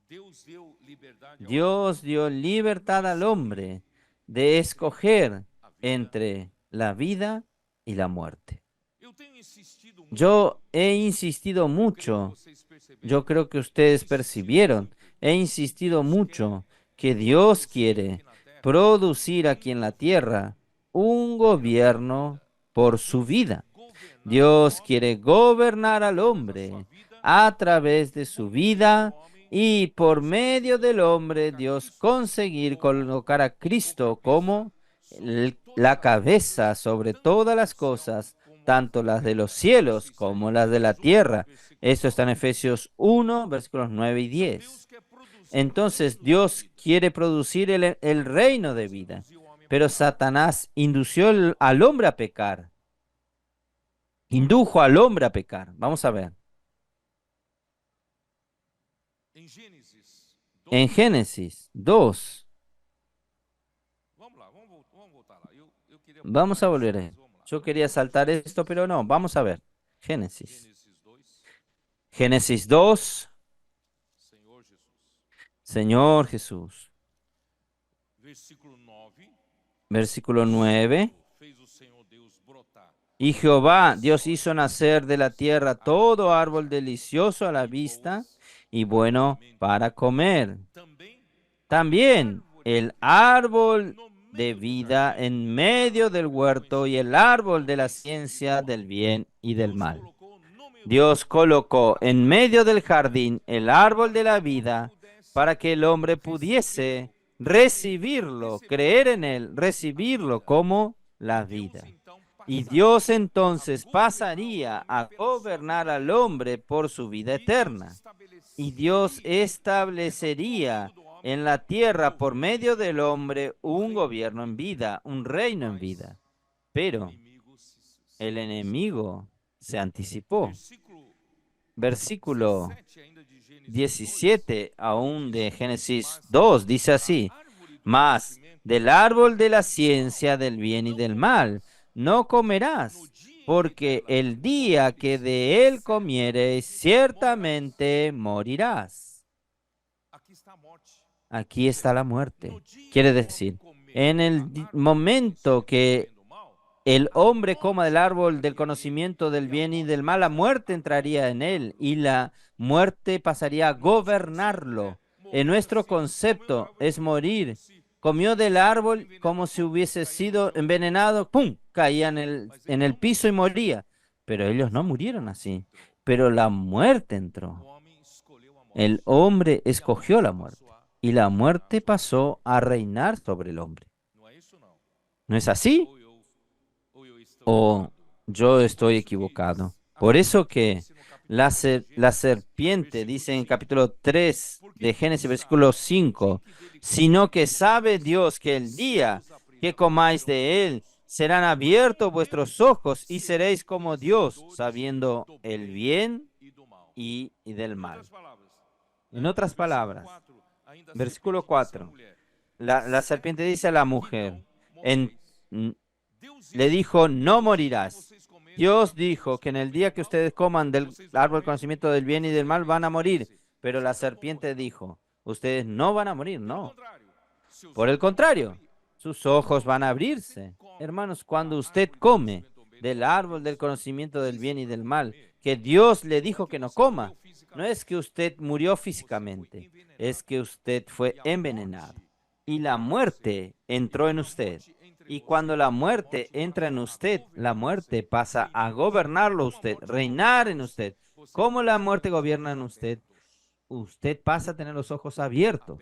Dios dio libertad al hombre de escoger entre la vida y la muerte. Yo he insistido mucho, yo creo que ustedes percibieron, he insistido mucho que Dios quiere producir aquí en la tierra un gobierno por su vida. Dios quiere gobernar al hombre a través de su vida y por medio del hombre Dios conseguir colocar a Cristo como la cabeza sobre todas las cosas, tanto las de los cielos como las de la tierra. Esto está en Efesios 1, versículos 9 y 10. Entonces Dios quiere producir el reino de vida, pero Satanás indujo al hombre a pecar. Indujo al hombre a pecar. Vamos a ver. En Génesis 2. Vamos a volver a él. Yo quería saltar esto, pero no. Vamos a ver. Génesis. Génesis 2. Señor Jesús. Versículo 9. Y Jehová, Dios hizo nacer de la tierra todo árbol delicioso a la vista y bueno para comer. También el árbol de vida en medio del huerto y el árbol de la ciencia del bien y del mal. Dios colocó en medio del jardín el árbol de la vida para que el hombre pudiese recibirlo, creer en él, recibirlo como la vida. Y Dios entonces pasaría a gobernar al hombre por su vida eterna. Y Dios establecería en la tierra por medio del hombre un gobierno en vida, un reino en vida. Pero el enemigo se anticipó. Versículo 17 aún de Génesis 2 dice así: mas del árbol de la ciencia del bien y del mal no comerás, porque el día que de él comieres ciertamente morirás. Aquí está la muerte. Quiere decir, en el momento que el hombre coma del árbol del conocimiento del bien y del mal, la muerte entraría en él y la muerte pasaría a gobernarlo. En nuestro concepto es morir. Comió del árbol como si hubiese sido envenenado, ¡pum!, caía en el piso y moría. Pero ellos no murieron así. Pero la muerte entró. El hombre escogió la muerte y la muerte pasó a reinar sobre el hombre. ¿No es así? ¿O yo estoy equivocado? Por eso que la serpiente dice en capítulo 3 de Génesis, versículo 5, sino que sabe Dios que el día que comáis de él, serán abiertos vuestros ojos y seréis como Dios, sabiendo el bien y del mal. En otras palabras, versículo 4, la serpiente dice a la mujer, le dijo, no morirás. Dios dijo que en el día que ustedes coman del árbol del conocimiento del bien y del mal van a morir. Pero la serpiente dijo, Ustedes no van a morir, no. Por el contrario, sus ojos van a abrirse. Hermanos, cuando usted come del árbol del conocimiento del bien y del mal, que Dios le dijo que no coma, no es que usted murió físicamente, es que usted fue envenenado. Y la muerte entró en usted. Y cuando la muerte entra en usted, la muerte pasa a gobernarlo a usted, reinar en usted. ¿Cómo la muerte gobierna en usted? Usted pasa a tener los ojos abiertos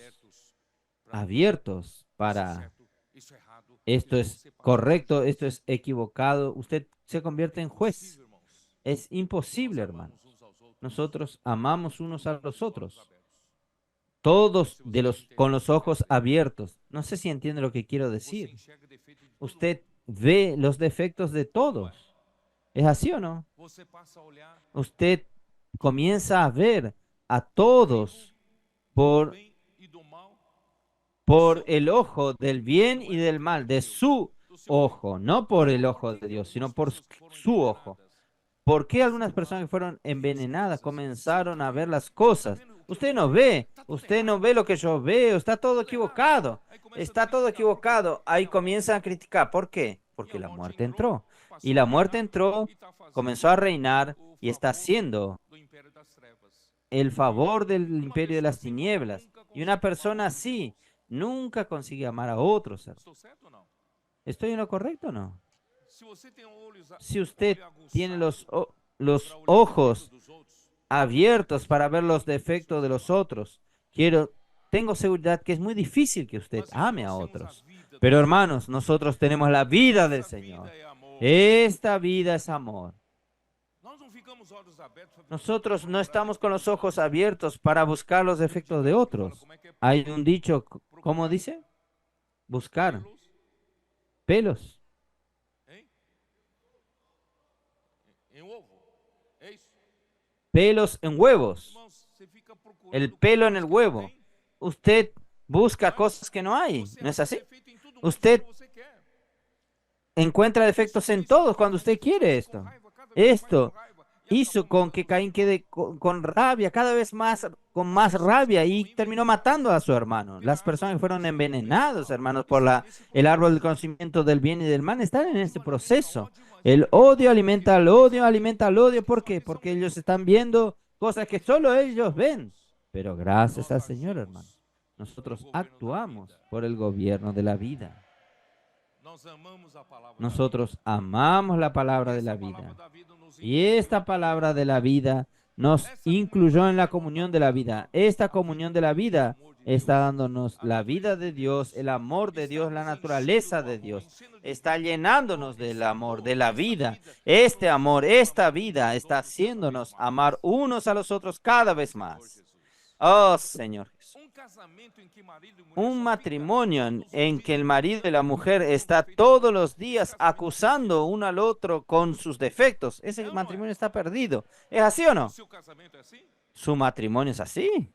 para esto es correcto, esto es equivocado. Usted se convierte en juez. Es imposible, hermanos. Nosotros amamos unos a los otros, todos con los ojos abiertos. No sé si entiende lo que quiero decir. Usted ve los defectos de todos. ¿Es así o no? Usted comienza a ver a todos por el ojo del bien y del mal, de su ojo, no por el ojo de Dios, sino por su ojo. ¿Por qué algunas personas que fueron envenenadas comenzaron a ver las cosas? Usted no ve lo que yo veo, está todo equivocado, está todo equivocado. Ahí comienzan a criticar. ¿Por qué? Porque la muerte entró. Y la muerte entró, comenzó a reinar y está haciendo el favor del imperio de las tinieblas. Y una persona así nunca consigue amar a otros. ¿Estoy en lo correcto o no? Si usted tiene los ojos abiertos para ver los defectos de los otros, tengo seguridad que es muy difícil que usted ame a otros. Pero hermanos, nosotros tenemos la vida del Señor. Esta vida es amor. Nosotros no estamos con los ojos abiertos para buscar los defectos de otros. Hay un dicho, ¿cómo dice? Buscar pelos. Pelos en huevos. El pelo en el huevo. Usted busca cosas que no hay, ¿no es así? Usted encuentra defectos en todos cuando usted quiere esto. Esto hizo con que Caín quede con rabia, cada vez más, con más rabia, y terminó matando a su hermano. Las personas que fueron envenenadas, hermanos, por el árbol del conocimiento del bien y del mal, están en este proceso. El odio alimenta al odio, alimenta al odio. ¿Por qué? Porque ellos están viendo cosas que solo ellos ven. Pero gracias al Señor, hermano, nosotros actuamos por el gobierno de la vida. Nosotros amamos la palabra de la vida. Y esta palabra de la vida nos incluyó en la comunión de la vida. Esta comunión de la vida está dándonos la vida de Dios, el amor de Dios, la naturaleza de Dios. Está llenándonos del amor, de la vida. Este amor, esta vida está haciéndonos amar unos a los otros cada vez más. Oh, Señor Jesús. Un matrimonio en que el marido y la mujer está todos los días acusando uno al otro con sus defectos. Ese matrimonio está perdido. ¿Es así o no? ¿Su matrimonio es así?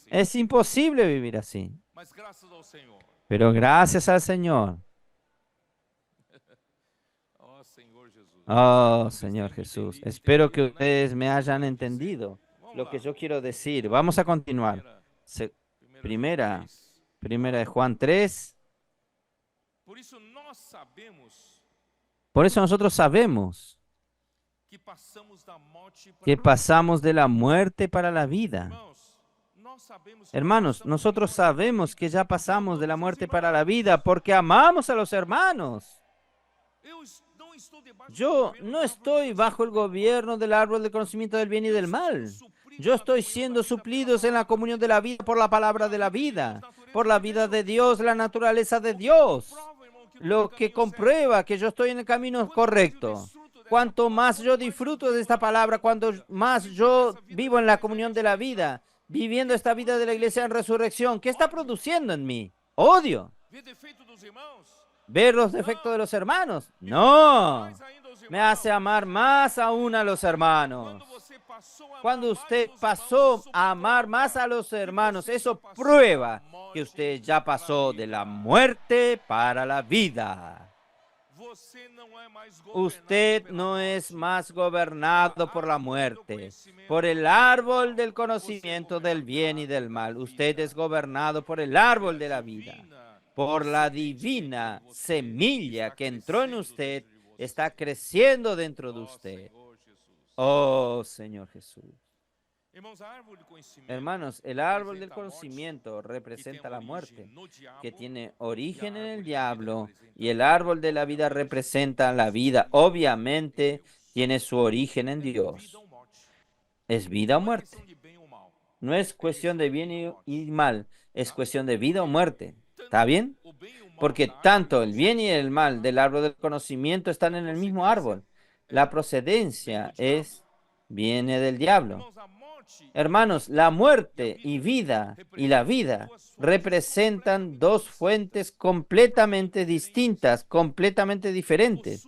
Es imposible vivir así. Pero gracias al Señor. Oh, Señor Jesús. Espero que ustedes me hayan entendido lo que yo quiero decir. Vamos a continuar. Primera de Juan 3. Por eso nosotros sabemos que pasamos de la muerte para la vida. Hermanos, nosotros sabemos que ya pasamos de la muerte para la vida porque amamos a los hermanos. Yo no estoy bajo el gobierno del árbol del conocimiento del bien y del mal. Yo estoy siendo suplidos en la comunión de la vida por la palabra de la vida, por la vida de Dios, la naturaleza de Dios, lo que comprueba que yo estoy en el camino correcto. Cuanto más yo disfruto de esta palabra, cuanto más yo vivo en la comunión de la vida, viviendo esta vida de la iglesia en resurrección, ¿qué está produciendo en mí? Odio. ¿Ver los defectos de los hermanos? No. Me hace amar más aún a los hermanos. Cuando usted pasó a amar más a los hermanos, eso prueba que usted ya pasó de la muerte para la vida. Usted no es más gobernado por la muerte, por el árbol del conocimiento del bien y del mal. Usted es gobernado por el árbol de la vida, por la divina semilla que entró en usted, está creciendo dentro de usted. Oh, Señor Jesús. Hermanos, el árbol del conocimiento representa la muerte, que tiene origen en el diablo, y el árbol de la vida representa la vida. Obviamente, tiene su origen en Dios. Es vida o muerte. No es cuestión de bien y mal, es cuestión de vida o muerte. ¿Está bien? Porque tanto el bien y el mal del árbol del conocimiento están en el mismo árbol. La procedencia viene del diablo. Hermanos, la muerte y vida y la vida representan dos fuentes completamente distintas, completamente diferentes,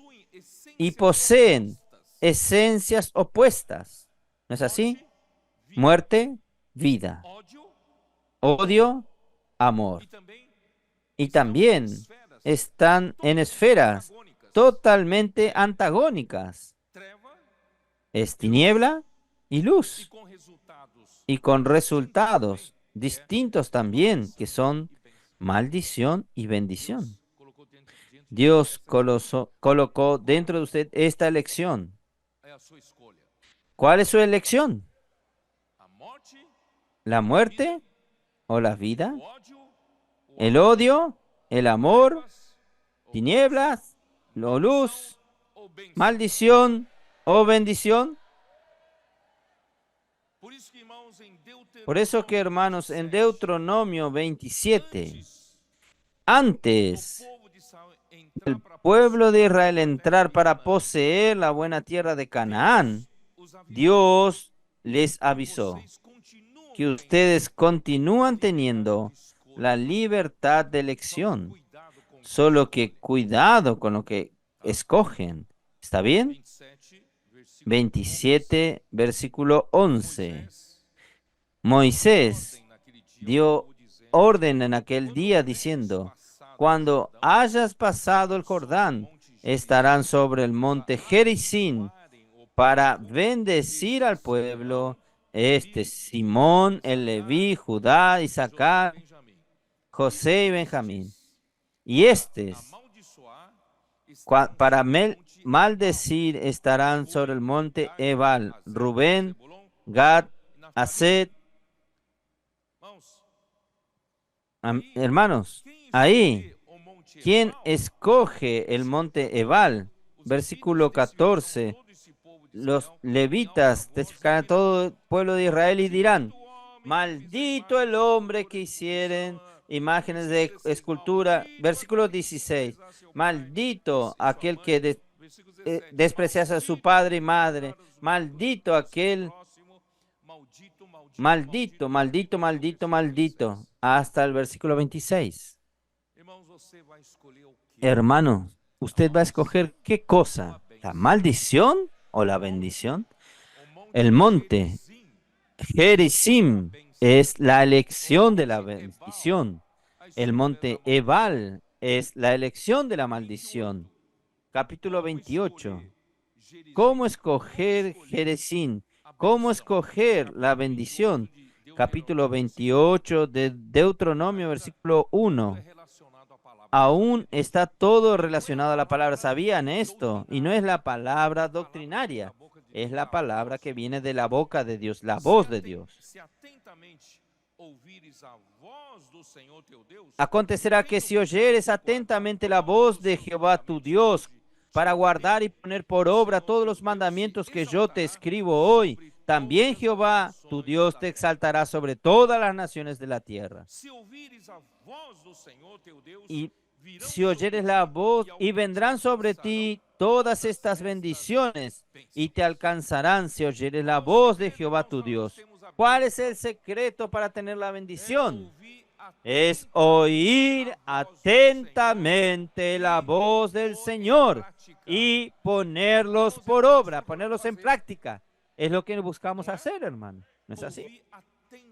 y poseen esencias opuestas. ¿No es así? Muerte, vida. Odio, amor. Y también están en esferas totalmente antagónicas. Es tiniebla y luz, y con resultados distintos también, que son maldición y bendición. Dios colocó dentro de usted esta elección. ¿Cuál es su elección? ¿La muerte o la vida? ¿El odio? ¿El amor? ¿Tinieblas? ¿O luz? ¿Maldición o bendición? Por eso que, hermanos, en Deuteronomio 27, antes del pueblo de Israel entrar para poseer la buena tierra de Canaán, Dios les avisó que ustedes continúan teniendo la libertad de elección, solo que cuidado con lo que escogen. ¿Está bien? 27, versículo 11. Moisés dio orden en aquel día diciendo: cuando hayas pasado el Jordán, estarán sobre el monte Gerizim para bendecir al pueblo, Simón, el Leví, Judá, Isaacar, José y Benjamín. Y para maldecir estarán sobre el monte Ebal, Rubén, Gad, Ased. Hermanos, ahí, ¿quién escoge el monte Ebal? Versículo 14. Los levitas testificarán a todo el pueblo de Israel y dirán: maldito el hombre que hicieren imágenes de escultura. Versículo 16. Maldito aquel que despreciase a su padre y madre. Maldito aquel. Maldito, maldito, maldito, maldito. Hasta el versículo 26. Hermano, ¿usted va a escoger qué cosa? ¿La maldición o la bendición? El monte Gerizim es la elección de la bendición. El monte Ebal es la elección de la maldición. Capítulo 28. ¿Cómo escoger Gerizim? ¿Cómo escoger la bendición? Capítulo 28 de Deuteronomio, versículo 1. Aún está todo relacionado a la palabra. ¿Sabían esto? Y no es la palabra doctrinaria, es la palabra que viene de la boca de Dios, la voz de Dios. Acontecerá que si oyeres atentamente la voz de Jehová tu Dios, para guardar y poner por obra todos los mandamientos que yo te escribo hoy, también Jehová tu Dios te exaltará sobre todas las naciones de la tierra. Y si oyeres la voz, y vendrán sobre ti todas estas bendiciones, y te alcanzarán si oyeres la voz de Jehová tu Dios. ¿Cuál es el secreto para tener la bendición? Es oír atentamente la voz del Señor y ponerlos por obra, ponerlos en práctica. Es lo que buscamos hacer, hermano. ¿No es así?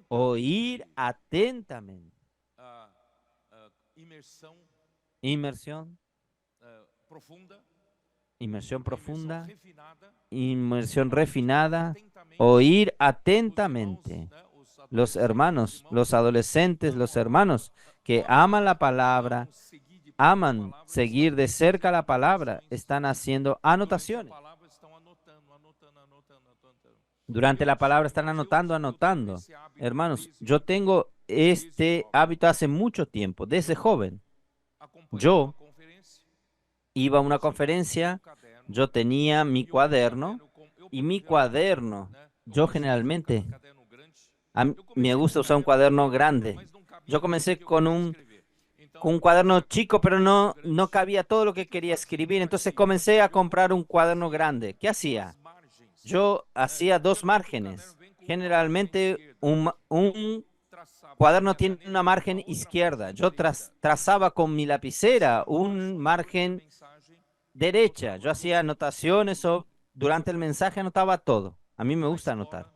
Oír atentamente. Inmersión. inmersión profunda, inmersión refinada, oír atentamente. Los hermanos, los adolescentes, los hermanos que aman la palabra, aman seguir de cerca la palabra, están haciendo anotaciones. Durante la palabra están anotando, anotando. Hermanos, yo tengo este hábito hace mucho tiempo, desde joven. Yo iba a una conferencia, yo tenía mi cuaderno y mi cuaderno, yo generalmente, me gusta usar un cuaderno grande. Yo comencé con un cuaderno chico, pero no cabía todo lo que quería escribir, entonces comencé a comprar un cuaderno grande. ¿Qué hacía? Yo hacía dos márgenes. Generalmente un cuaderno tiene una margen izquierda. Yo trazaba con mi lapicera un margen derecha. Yo hacía anotaciones o durante el mensaje anotaba todo. A mí me gusta anotar.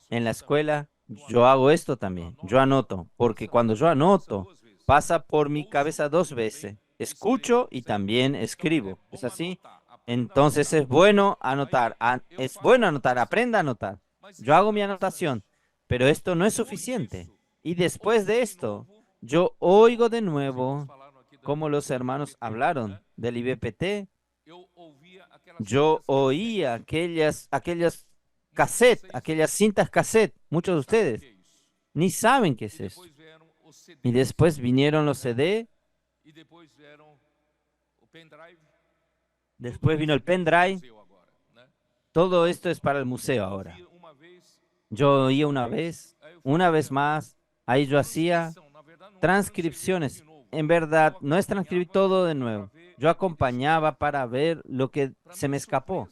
En la escuela yo hago esto también. Yo anoto, porque cuando yo anoto, pasa por mi cabeza dos veces. Escucho y también escribo. ¿Es así? Entonces es bueno anotar. Es bueno anotar. Aprenda a anotar. Yo hago mi anotación, pero esto no es suficiente. Y después de esto, yo oigo de nuevo como los hermanos hablaron del IBPT. Yo oía aquellas cassette, aquellas cintas cassette. Muchos de ustedes ni saben qué es esto. Y después vinieron los CD, después vino el pendrive. Todo esto es para el museo ahora. Yo oía una vez más, ahí yo hacía transcripciones. En verdad, no es transcribir todo de nuevo. Yo acompañaba para ver lo que se me escapó.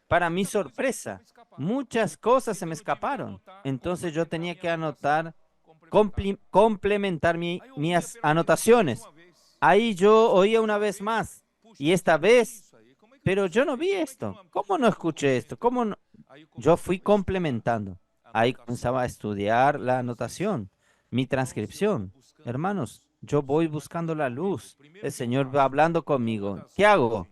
Para mi sorpresa, muchas cosas se me escaparon. Entonces yo tenía que anotar, complementar mis anotaciones. Ahí yo oía una vez más. Y esta vez, pero yo no vi esto. ¿Cómo no escuché esto? ¿Cómo no? Yo fui complementando. Ahí comenzaba a estudiar la anotación, mi transcripción. Hermanos, yo voy buscando la luz. El Señor va hablando conmigo. ¿Qué hago?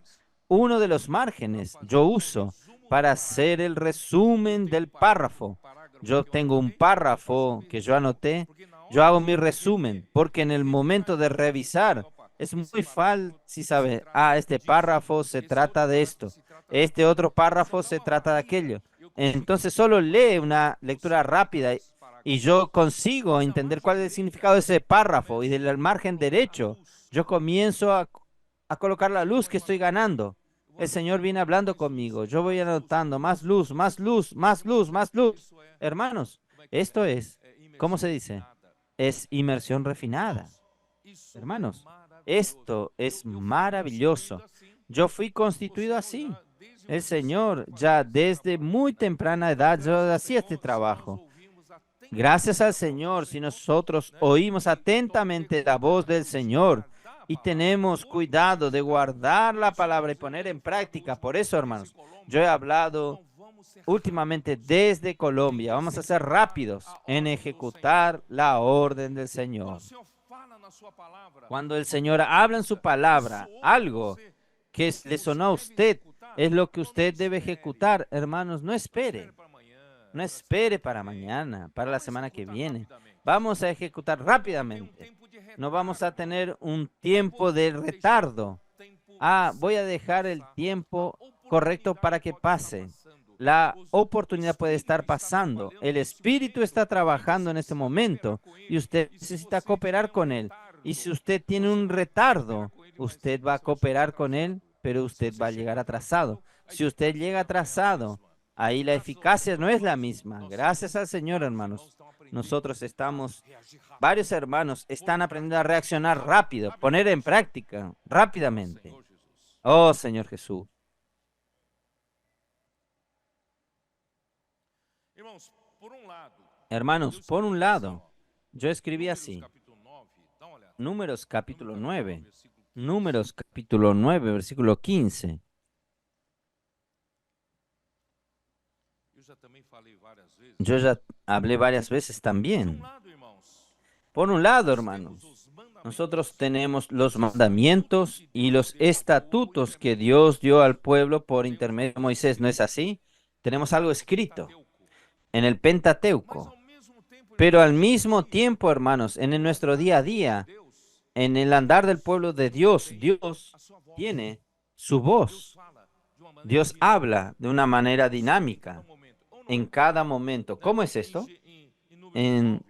Uno de los márgenes yo uso para hacer el resumen del párrafo. Yo tengo un párrafo que yo anoté. Yo hago mi resumen porque en el momento de revisar es muy fácil si sabe, este párrafo se trata de esto. Este otro párrafo se trata de aquello. Entonces solo lee una lectura rápida y yo consigo entender cuál es el significado de ese párrafo y del margen derecho. Yo comienzo a colocar la luz que estoy ganando. El Señor viene hablando conmigo. Yo voy anotando más luz, más luz, más luz, más luz. Hermanos, esto es, ¿cómo se dice? Es inmersión refinada. Hermanos, esto es maravilloso. Yo fui constituido así. El Señor, ya desde muy temprana edad, yo hacía este trabajo. Gracias al Señor, si nosotros oímos atentamente la voz del Señor y tenemos cuidado de guardar la palabra y poner en práctica. Por eso, hermanos, yo he hablado últimamente desde Colombia. Vamos a ser rápidos en ejecutar la orden del Señor. Cuando el Señor habla en su palabra, algo que le sonó a usted es lo que usted debe ejecutar. Hermanos, no espere. No espere para mañana, para la semana que viene. Vamos a ejecutar rápidamente. No vamos a tener un tiempo de retardo. Voy a dejar el tiempo correcto para que pase. La oportunidad puede estar pasando. El Espíritu está trabajando en este momento y usted necesita cooperar con él. Y si usted tiene un retardo, usted va a cooperar con él, pero usted va a llegar atrasado. Si usted llega atrasado, ahí la eficacia no es la misma. Gracias al Señor, hermanos. Nosotros estamos, varios hermanos están aprendiendo a reaccionar rápido, poner en práctica rápidamente. Oh, Señor Jesús. Hermanos, por un lado, yo escribí así, Números capítulo 9, Números capítulo 9, versículo 15. Yo ya hablé varias veces también. Por un lado, hermanos, nosotros tenemos los mandamientos y los estatutos que Dios dio al pueblo por intermedio de Moisés, ¿no es así? Tenemos algo escrito en el Pentateuco, pero al mismo tiempo, hermanos, nuestro día a día, en el andar del pueblo de Dios, Dios tiene su voz. Dios habla de una manera dinámica en cada momento. ¿Cómo es esto? En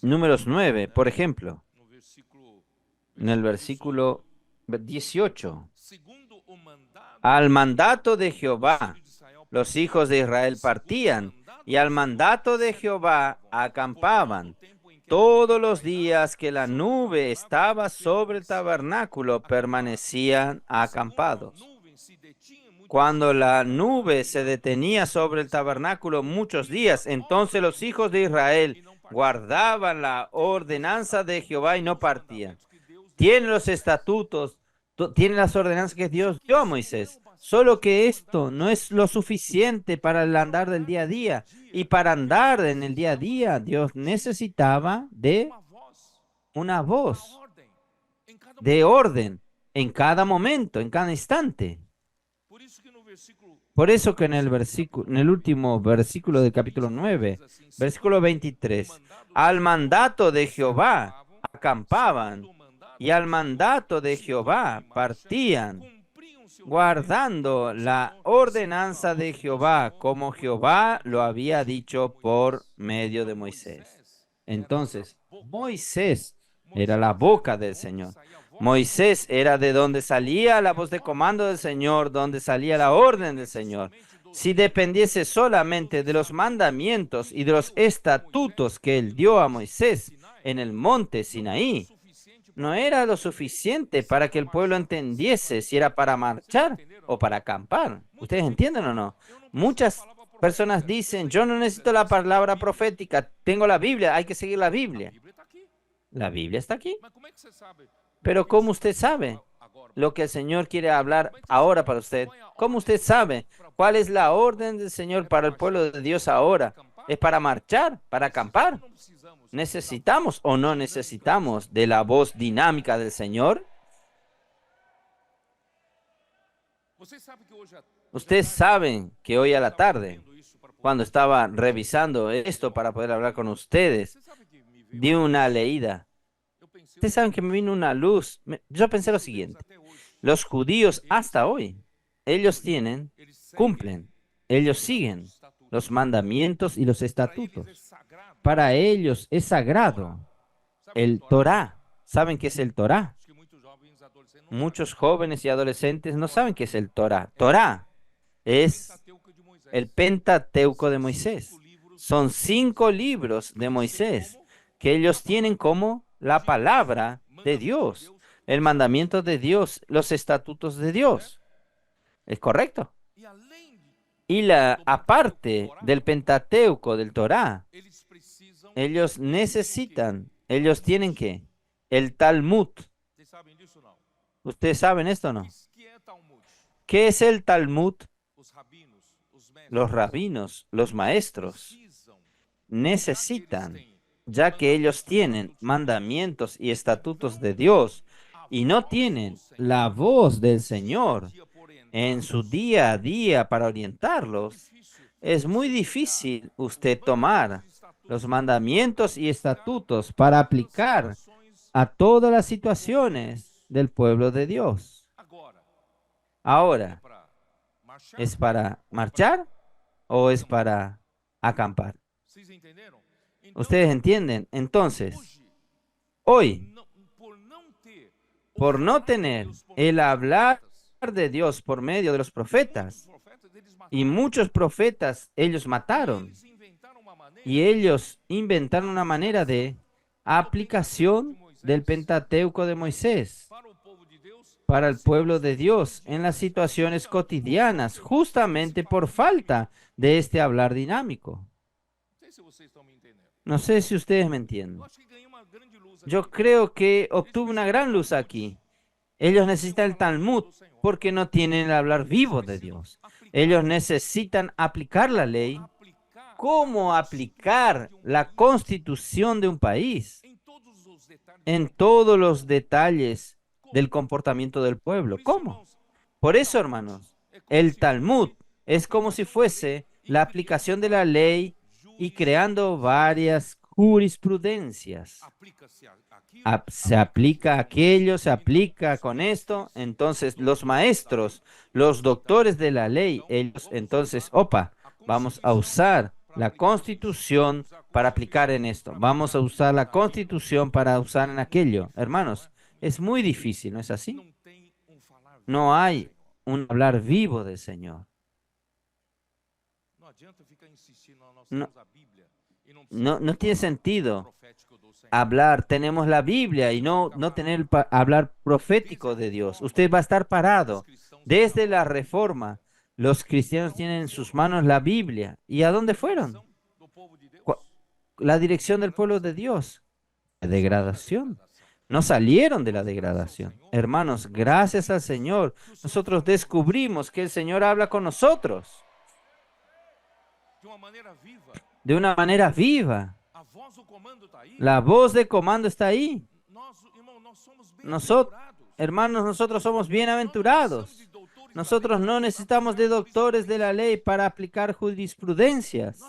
Números 9, por ejemplo, en el versículo 18. Al mandato de Jehová, los hijos de Israel partían, y al mandato de Jehová acampaban. Todos los días que la nube estaba sobre el tabernáculo, permanecían acampados. Cuando la nube se detenía sobre el tabernáculo muchos días, entonces los hijos de Israel guardaban la ordenanza de Jehová y no partían. Tienen los estatutos, tienen las ordenanzas que Dios dio a Moisés. Solo que esto no es lo suficiente para el andar del día a día. Y para andar en el día a día, Dios necesitaba de una voz, de orden, en cada momento, en cada instante. Por eso que en el último versículo del capítulo 9, versículo 23, al mandato de Jehová acampaban y al mandato de Jehová partían, guardando la ordenanza de Jehová, como Jehová lo había dicho por medio de Moisés. Entonces, Moisés era la boca del Señor. Moisés era de donde salía la voz de comando del Señor, donde salía la orden del Señor. Si dependiese solamente de los mandamientos y de los estatutos que él dio a Moisés en el monte Sinaí, no era lo suficiente para que el pueblo entendiese si era para marchar o para acampar. ¿Ustedes entienden o no? Muchas personas dicen, yo no necesito la palabra profética, tengo la Biblia, hay que seguir la Biblia. La Biblia está aquí. Pero ¿cómo usted sabe lo que el Señor quiere hablar ahora para usted? ¿Cómo usted sabe cuál es la orden del Señor para el pueblo de Dios ahora? ¿Es para marchar, para acampar? ¿Necesitamos o no necesitamos de la voz dinámica del Señor? Ustedes saben que hoy a la tarde, cuando estaba revisando esto para poder hablar con ustedes, di una leída. Ustedes saben que me vino una luz. Yo pensé lo siguiente. Los judíos hasta hoy, ellos cumplen, ellos siguen los mandamientos y los estatutos. Para ellos es sagrado el Torá. ¿Saben qué es el Torá? Muchos jóvenes y adolescentes no saben qué es el Torá. Torá es el Pentateuco de Moisés. Son 5 libros de Moisés que ellos tienen como la palabra de Dios, el mandamiento de Dios, los estatutos de Dios. ¿Es correcto? Y aparte del Pentateuco, del Torá, ellos tienen que el Talmud. ¿Ustedes saben esto o no? ¿Qué es el Talmud? Los rabinos, los maestros, necesitan, ya que ellos tienen mandamientos y estatutos de Dios y no tienen la voz del Señor en su día a día para orientarlos, es muy difícil usted tomar los mandamientos y estatutos para aplicar a todas las situaciones del pueblo de Dios. Ahora, ¿es para marchar o es para acampar? ¿Ustedes entienden? Entonces, hoy, por no tener el hablar de Dios por medio de los profetas, y muchos profetas ellos mataron, y ellos inventaron una manera de aplicación del Pentateuco de Moisés para el pueblo de Dios en las situaciones cotidianas, justamente por falta de este hablar dinámico. No sé si ustedes me entienden. Yo creo que obtuve una gran luz aquí. Ellos necesitan el Talmud porque no tienen el hablar vivo de Dios. Ellos necesitan aplicar la ley. ¿Cómo aplicar la constitución de un país en todos los detalles del comportamiento del pueblo. ¿Cómo? Por eso, hermanos, el Talmud es como si fuese la aplicación de la ley y creando varias jurisprudencias. Se aplica aquello, se aplica con esto. Entonces, los maestros, los doctores de la ley, ellos, entonces, opa, vamos a usar la Constitución para aplicar en esto. Vamos a usar la Constitución para usar en aquello. Hermanos, es muy difícil, ¿no es así? No hay un hablar vivo del Señor. No, no tiene sentido hablar, tenemos la Biblia y no tener hablar profético de Dios. Usted va a estar parado. Desde la Reforma, los cristianos tienen en sus manos la Biblia. ¿Y a dónde fueron? Cu- La dirección del pueblo de Dios. La degradación. No salieron de la degradación. Hermanos, gracias al Señor, nosotros descubrimos que el Señor habla con nosotros de una manera viva. La voz de comando está ahí. Nosotros, hermanos, nosotros somos bienaventurados. Nosotros no necesitamos de doctores de la ley para aplicar jurisprudencias.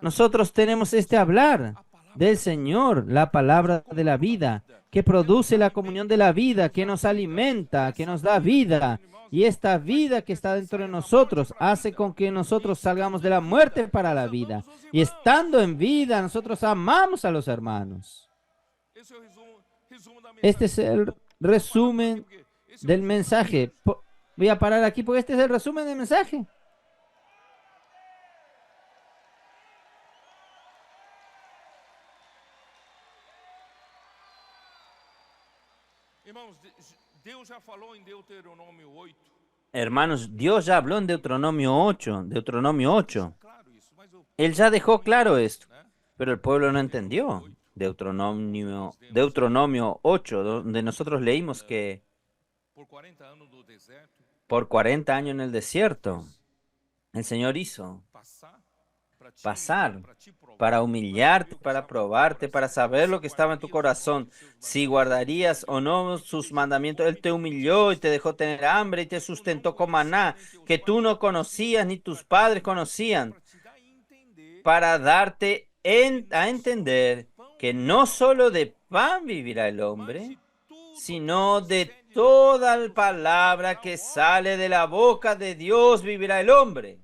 Nosotros tenemos este hablar del Señor, la palabra de la vida, que produce la comunión de la vida, que nos alimenta, que nos da vida. Y esta vida que está dentro de nosotros hace con que nosotros salgamos de la muerte para la vida. Y estando en vida, nosotros amamos a los hermanos. Este es el resumen del mensaje. Voy a parar aquí porque este es el resumen del mensaje. Hermanos, Dios ya habló en Deuteronomio 8, Deuteronomio 8. Él ya dejó claro esto, pero el pueblo no entendió. Deuteronomio 8, donde nosotros leímos que por 40 años en el desierto, el Señor hizo pasar para humillarte, para probarte, para saber lo que estaba en tu corazón, si guardarías o no sus mandamientos. Él te humilló y te dejó tener hambre y te sustentó con maná, que tú no conocías ni tus padres conocían, para darte a entender que no solo de pan vivirá el hombre, sino de toda palabra que sale de la boca de Dios vivirá el hombre.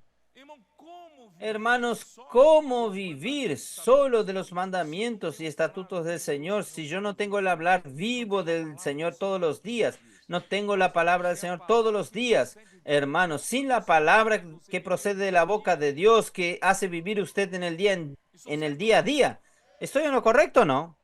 Hermanos, ¿cómo vivir solo de los mandamientos y estatutos del Señor si yo no tengo el hablar vivo del Señor todos los días? No tengo la palabra del Señor todos los días. Hermanos, sin la palabra que procede de la boca de Dios, que hace vivir usted en el día a día. ¿Estoy en lo correcto o no?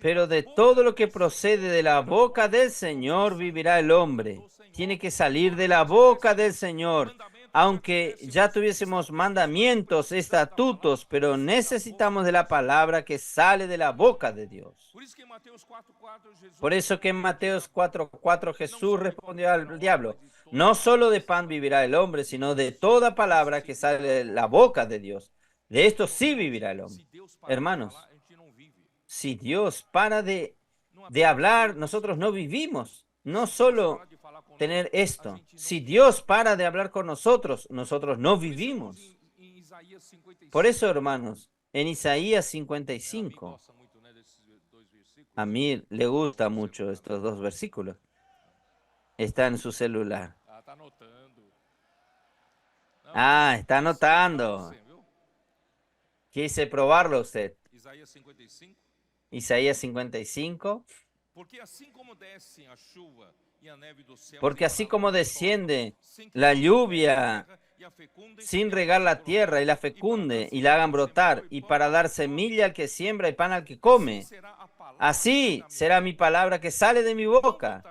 Pero de todo lo que procede de la boca del Señor vivirá el hombre. Tiene que salir de la boca del Señor. Aunque ya tuviésemos mandamientos, estatutos, pero necesitamos de la palabra que sale de la boca de Dios. Por eso que en Mateos 4:4 Jesús respondió al diablo, no solo de pan vivirá el hombre, sino de toda palabra que sale de la boca de Dios. De esto sí vivirá el hombre. Hermanos, si Dios para de hablar, nosotros no vivimos. No solo tener esto. Si Dios para de hablar con nosotros, nosotros no vivimos. Por eso, hermanos, en Isaías 55, a mí le gusta mucho estos dos versículos. Está en su celular. Ah, está anotando. Quise probarlo usted. Isaías 55. Porque así como desciende la lluvia sin regar la tierra y la fecunde y la hagan brotar, y para dar semilla al que siembra y pan al que come, así será mi palabra que sale de mi boca.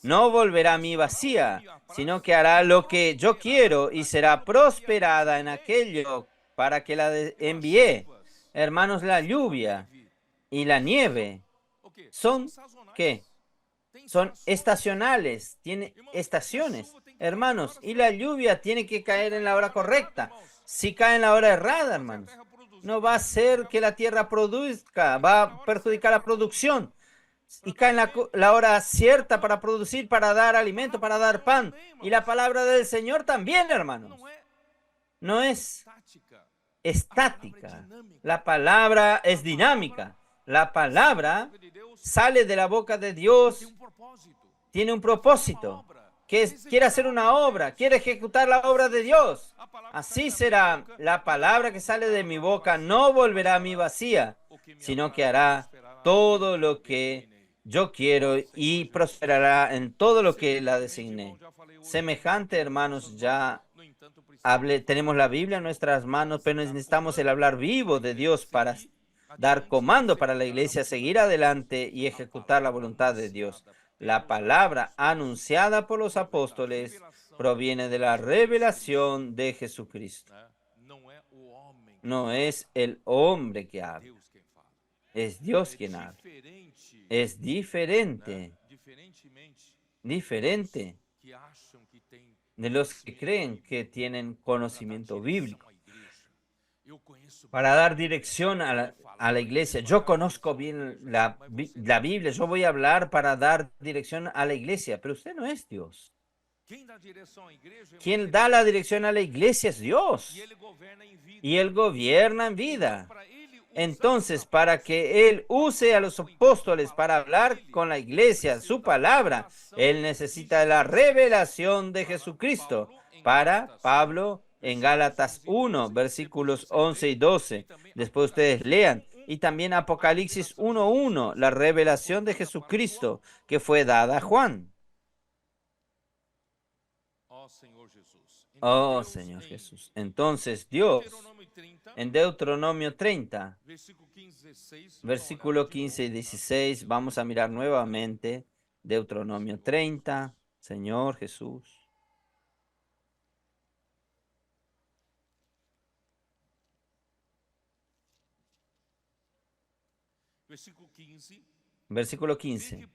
No volverá a mí vacía, sino que hará lo que yo quiero y será prosperada en aquello para que la envié. Hermanos, la lluvia y la nieve son, ¿qué? Son estacionales, tiene estaciones, hermanos, y la lluvia tiene que caer en la hora correcta. Si cae en la hora errada, hermanos, no va a hacer que la tierra produzca, va a perjudicar la producción. Y cae en la hora cierta para producir, para dar alimento, para dar pan. Y la palabra del Señor también, hermanos. No es estática. La palabra es dinámica. La palabra sale de la boca de Dios, tiene un propósito, quiere hacer una obra, quiere ejecutar la obra de Dios. Así será la palabra que sale de mi boca, no volverá a mí vacía, sino que hará todo lo que yo quiero y prosperará en todo lo que la designé. Semejante, hermanos, ya tenemos la Biblia en nuestras manos, pero necesitamos el hablar vivo de Dios para dar comando para la iglesia, seguir adelante y ejecutar la voluntad de Dios. La palabra anunciada por los apóstoles proviene de la revelación de Jesucristo. No es el hombre que habla, es Dios quien habla. Es diferente de los que creen que tienen conocimiento bíblico para dar dirección a la iglesia. Yo conozco bien la Biblia, yo voy a hablar para dar dirección a la iglesia, pero usted no es Dios. Quien da la dirección a la iglesia es Dios. Y Él gobierna en vida. Entonces, para que Él use a los apóstoles para hablar con la iglesia su palabra, Él necesita la revelación de Jesucristo. Para Pablo, en Gálatas 1, versículos 11 y 12. Después ustedes lean. Y también Apocalipsis 1:1, la revelación de Jesucristo que fue dada a Juan. Oh, Señor Jesús. Entonces, Dios, en Deuteronomio 30, versículo 15 y 16, vamos a mirar nuevamente Deuteronomio 30, Señor Jesús. Versículo 15.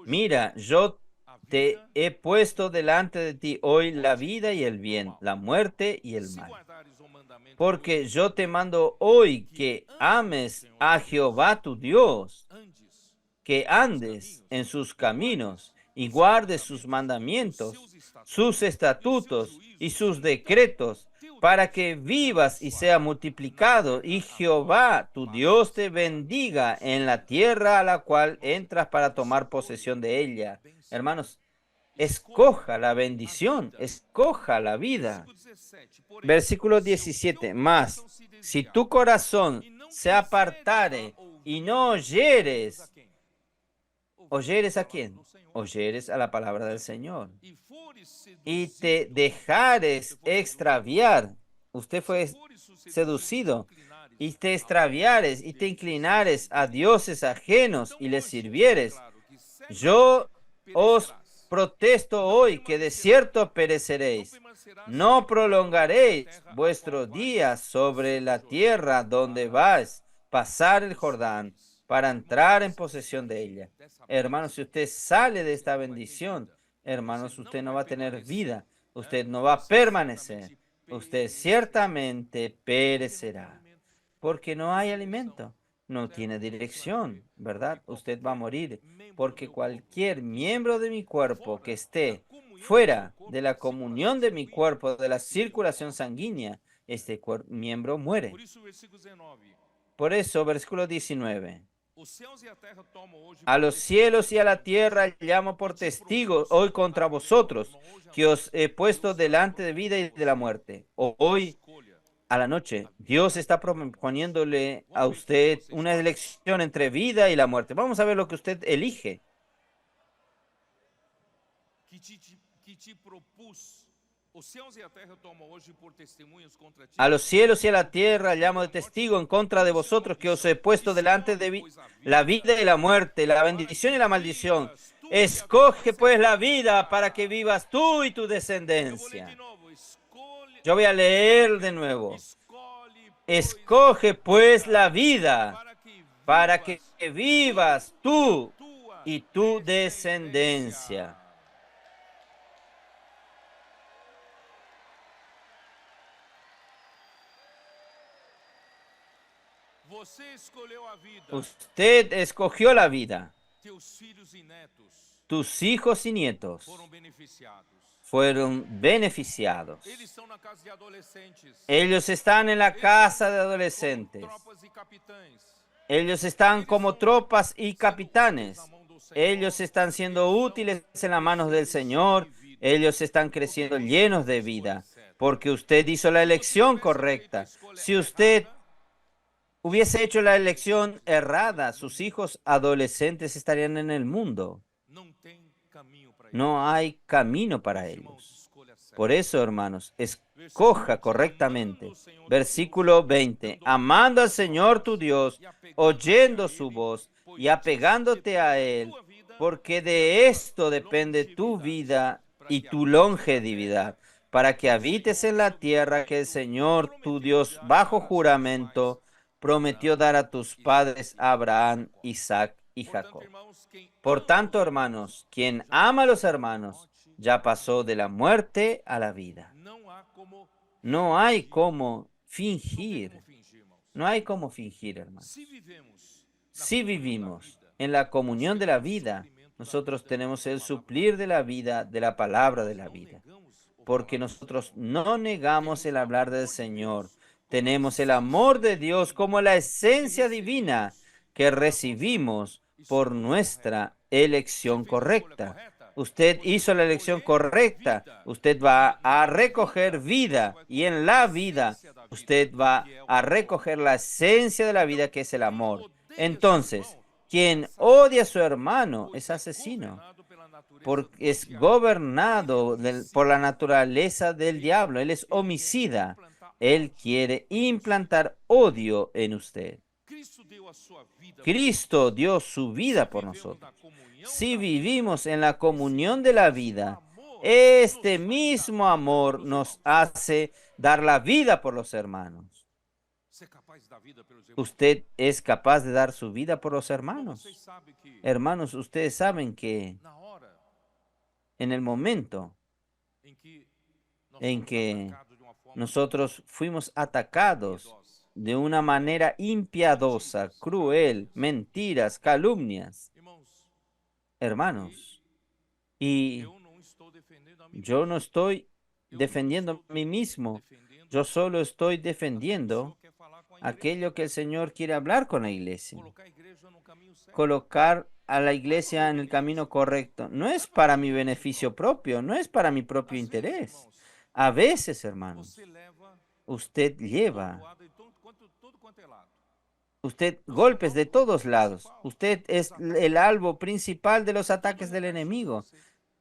Mira, yo te he puesto delante de ti hoy la vida y el bien, la muerte y el mal. Porque yo te mando hoy que ames a Jehová tu Dios, que andes en sus caminos y guardes sus mandamientos, sus estatutos y sus decretos, para que vivas y sea multiplicado, y Jehová tu Dios te bendiga en la tierra a la cual entras para tomar posesión de ella. Hermanos, escoja la bendición, escoja la vida. Versículo 17. Mas, si tu corazón se apartare y no oyeres, ¿oyeres a quién? Oyeres a la palabra del Señor. Y te dejares extraviar. Usted fue seducido. Y te extraviares y te inclinares a dioses ajenos y les sirvieres. Yo os protesto hoy que de cierto pereceréis. No prolongaréis vuestros días sobre la tierra donde vais pasar el Jordán para entrar en posesión de ella. Hermanos, si usted sale de esta bendición, hermanos, usted no va a tener vida, usted no va a permanecer, usted ciertamente perecerá, porque no hay alimento, no tiene dirección, ¿verdad? Usted va a morir, porque cualquier miembro de mi cuerpo que esté fuera de la comunión de mi cuerpo, de la circulación sanguínea, este miembro muere. Por eso, versículo 19. A los cielos y a la tierra llamo por testigos hoy contra vosotros, que os he puesto delante de vida y de la muerte. Hoy a la noche, Dios está proponiéndole a usted una elección entre vida y la muerte. Vamos a ver lo que usted elige. A los cielos y a la tierra llamo de testigo en contra de vosotros, que os he puesto delante de la vida y la muerte, la bendición y la maldición. Escoge pues la vida para que vivas tú y tu descendencia. Yo voy a leer de nuevo. Escoge pues la vida para que vivas tú y tu descendencia. Usted escogió la vida. Tus hijos y nietos fueron beneficiados. Ellos están en la casa de adolescentes. Ellos están como tropas y capitanes. Ellos están siendo útiles en las manos del Señor. Ellos están creciendo llenos de vida, porque usted hizo la elección correcta. Si usted hubiese hecho la elección errada, sus hijos adolescentes estarían en el mundo. No hay camino para ellos. Por eso, hermanos, escoja correctamente. Versículo 20. Amando al Señor tu Dios, oyendo su voz y apegándote a Él, porque de esto depende tu vida y tu longevidad, para que habites en la tierra que el Señor tu Dios, bajo juramento, prometió dar a tus padres Abraham, Isaac y Jacob. Por tanto, hermanos, quien ama a los hermanos ya pasó de la muerte a la vida. No hay cómo fingir. No hay cómo fingir, hermanos. Si vivimos en la comunión de la vida, nosotros tenemos el suplir de la vida, de la palabra de la vida. Porque nosotros no negamos el hablar del Señor. Tenemos el amor de Dios como la esencia divina que recibimos por nuestra elección correcta. Usted hizo la elección correcta. Usted va a recoger vida y en la vida usted va a recoger la esencia de la vida, que es el amor. Entonces, quien odia a su hermano es asesino, porque es gobernado por la naturaleza del diablo. Él es homicida. Él quiere implantar odio en usted. Cristo dio su vida por nosotros. Si vivimos en la comunión de la vida, este mismo amor nos hace dar la vida por los hermanos. ¿Usted es capaz de dar su vida por los hermanos? Hermanos, ustedes saben que en el momento en que nosotros fuimos atacados de una manera impiadosa, cruel, mentiras, calumnias, hermanos, y yo no estoy defendiendo a mí mismo, yo solo estoy defendiendo aquello que el Señor quiere hablar con la iglesia. Colocar a la iglesia en el camino correcto no es para mi beneficio propio, no es para mi propio interés. A veces, hermanos, usted lleva golpes de todos lados. Usted es el albo principal de los ataques del enemigo.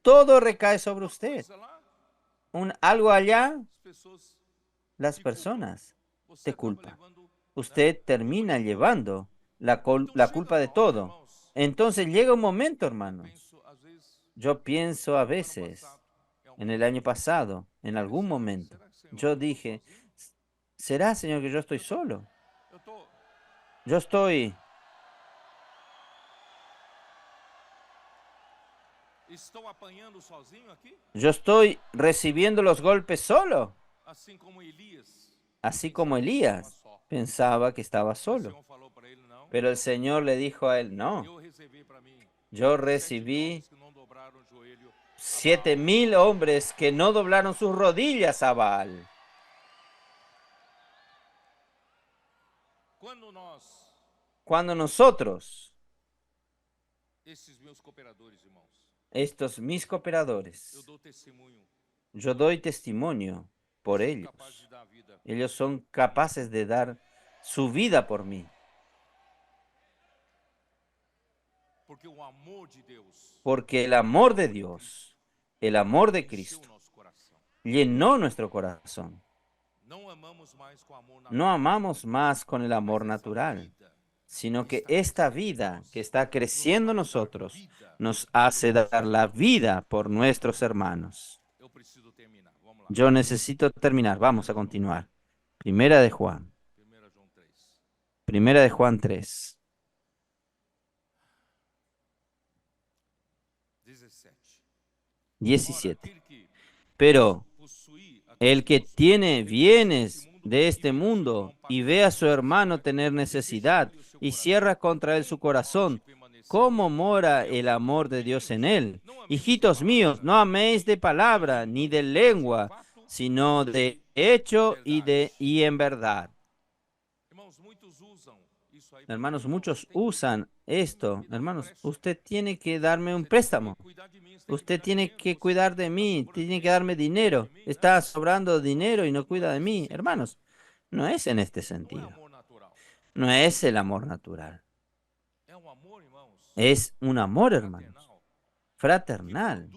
Todo recae sobre usted. Algo allá, las personas te culpan. Usted termina llevando la culpa de todo. Entonces llega un momento, hermanos. Yo pienso a veces, en el año pasado, en algún momento, yo dije, ¿será, Señor, que yo estoy solo? Yo estoy recibiendo los golpes solo, así como Elías pensaba que estaba solo. Pero el Señor le dijo a él, no, yo recibí 7,000 hombres que no doblaron sus rodillas a Baal. Cuando nosotros, estos mis cooperadores, yo doy testimonio por ellos. Ellos son capaces de dar su vida por mí. Porque el amor de Dios, el amor de Cristo, llenó nuestro corazón. No amamos más con el amor natural, sino que esta vida que está creciendo en nosotros nos hace dar la vida por nuestros hermanos. Yo necesito terminar. Vamos a continuar. Primera de Juan. Primera de Juan 3. 17. Pero el que tiene bienes de este mundo y ve a su hermano tener necesidad y cierra contra él su corazón, ¿cómo mora el amor de Dios en él? Hijitos míos, no améis de palabra ni de lengua, sino de hecho y en verdad. Hermanos, muchos usan esto. Hermanos, usted tiene que darme un préstamo. Usted tiene que cuidar de mí, tiene que darme dinero. Está sobrando dinero y no cuida de mí. Hermanos, no es en este sentido. No es el amor natural. Es un amor, hermanos, fraternal,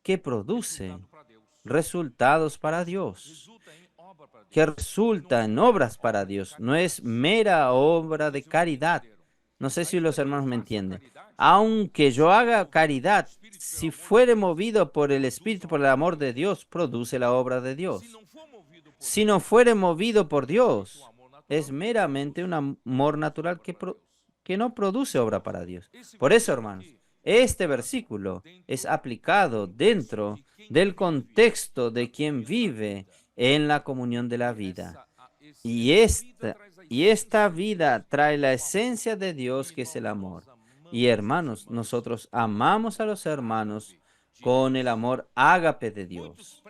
que produce resultados para Dios, que resulta en obras para Dios. No es mera obra de caridad. No sé si los hermanos me entienden. Aunque yo haga caridad, si fuere movido por el Espíritu, por el amor de Dios, produce la obra de Dios. Si no fuere movido por Dios, es meramente un amor natural que no produce obra para Dios. Por eso, hermanos, este versículo es aplicado dentro del contexto de quien vive en la comunión de la vida. Y esta vida trae la esencia de Dios, que es el amor. Y hermanos, nosotros amamos a los hermanos con el amor ágape de Dios.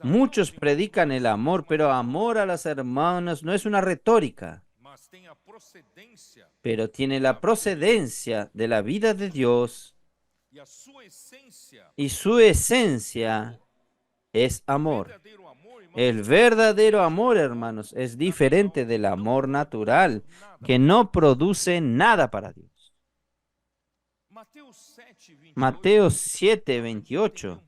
Muchos predican el amor, pero amor a los hermanos no es una retórica, pero tiene la procedencia de la vida de Dios y su esencia es amor. El verdadero amor, hermanos, es diferente del amor natural, que no produce nada para Dios. Mateo 7:28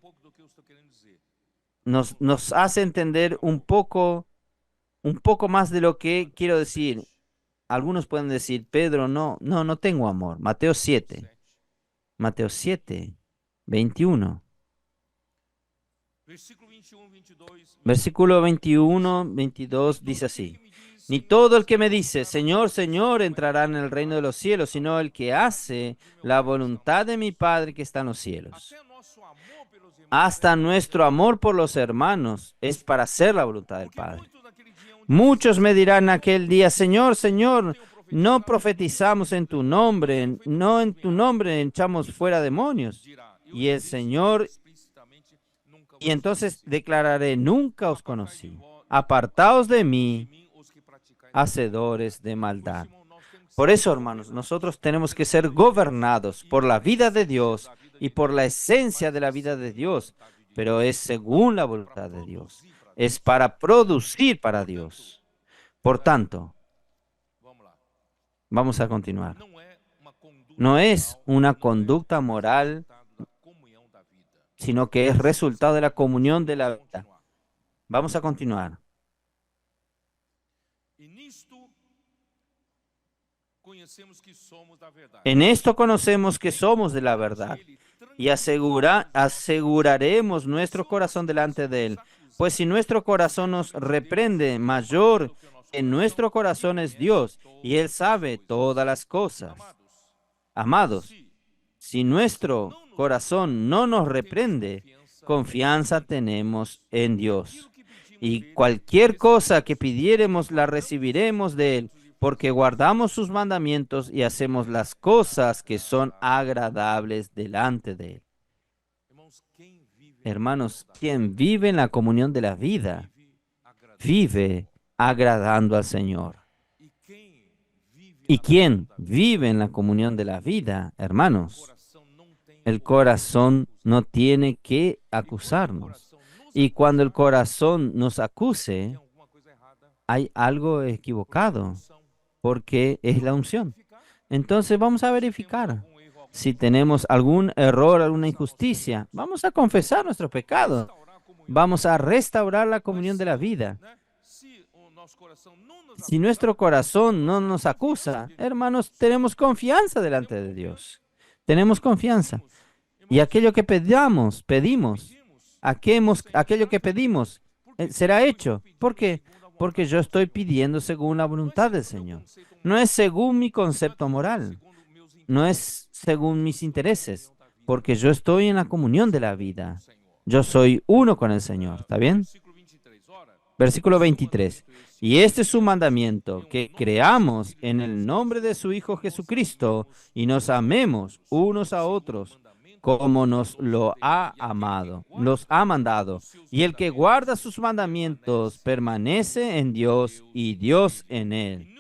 nos hace entender un poco más de lo que quiero decir. Algunos pueden decir, Pedro, no tengo amor. Mateo 7, 21. Versículo 21, 22 dice así: Ni todo el que me dice, Señor, Señor, entrará en el reino de los cielos, sino el que hace la voluntad de mi Padre que está en los cielos. Hasta nuestro amor por los hermanos es para hacer la voluntad del Padre. Muchos me dirán aquel día, Señor, Señor, no profetizamos en tu nombre, no en tu nombre echamos fuera demonios. Y el Señor, y entonces declararé, nunca os conocí. Apartaos de mí, hacedores de maldad. Por eso, hermanos, nosotros tenemos que ser gobernados por la vida de Dios y por la esencia de la vida de Dios, pero es según la voluntad de Dios. Es para producir para Dios. Por tanto, vamos a continuar. No es una conducta moral, sino que es resultado de la comunión de la vida. Vamos a continuar. En esto conocemos que somos de la verdad y aseguraremos nuestro corazón delante de Él. Pues si nuestro corazón nos reprende, mayor que nuestro corazón es Dios, y Él sabe todas las cosas. Amados, si nuestro corazón no nos reprende, confianza tenemos en Dios. Y cualquier cosa que pidiéremos la recibiremos de Él, porque guardamos sus mandamientos y hacemos las cosas que son agradables delante de Él. Hermanos, quien vive en la comunión de la vida, vive agradando al Señor. Y quien vive en la comunión de la vida, hermanos, el corazón no tiene que acusarnos. Y cuando el corazón nos acuse, hay algo equivocado, porque es la unción. Entonces vamos a verificar. Si tenemos algún error, alguna injusticia, vamos a confesar nuestros pecados. Vamos a restaurar la comunión de la vida. Si nuestro corazón no nos acusa, hermanos, tenemos confianza delante de Dios. Tenemos confianza. Y aquello que pedimos, aquello que pedimos, será hecho. ¿Por qué? Porque yo estoy pidiendo según la voluntad del Señor. No es según mi concepto moral. No es según mis intereses, porque yo estoy en la comunión de la vida. Yo soy uno con el Señor, ¿está bien? Versículo 23. Y este es su mandamiento, que creamos en el nombre de su Hijo Jesucristo y nos amemos unos a otros como nos lo ha amado, los ha mandado. Y el que guarda sus mandamientos permanece en Dios y Dios en él.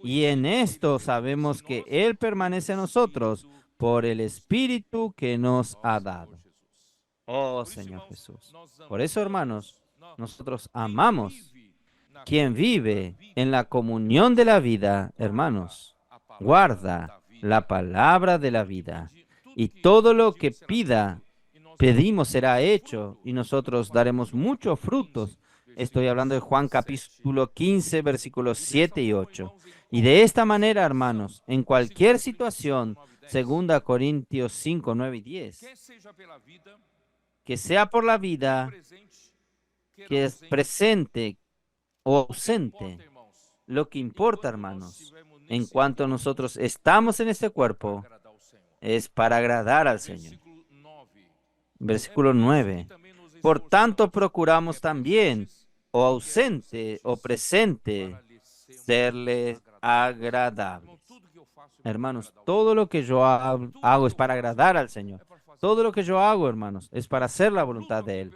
Y en esto sabemos que Él permanece en nosotros por el Espíritu que nos ha dado. Oh Señor Jesús. Por eso, hermanos, nosotros amamos. Quien vive en la comunión de la vida, hermanos, guarda la palabra de la vida. Y todo lo que pedimos será hecho y nosotros daremos muchos frutos. Estoy hablando de Juan capítulo 15, versículos 7 y 8. Y de esta manera, hermanos, en cualquier situación, 2 Corintios 5, 9 y 10, que sea por la vida, que es presente o ausente, lo que importa, hermanos, en cuanto nosotros estamos en este cuerpo, es para agradar al Señor. Versículo 9. Por tanto, procuramos también, o ausente o presente, serle agradables. Hermanos, todo lo que yo hago es para agradar al Señor. Todo lo que yo hago, hermanos, es para hacer la voluntad de Él.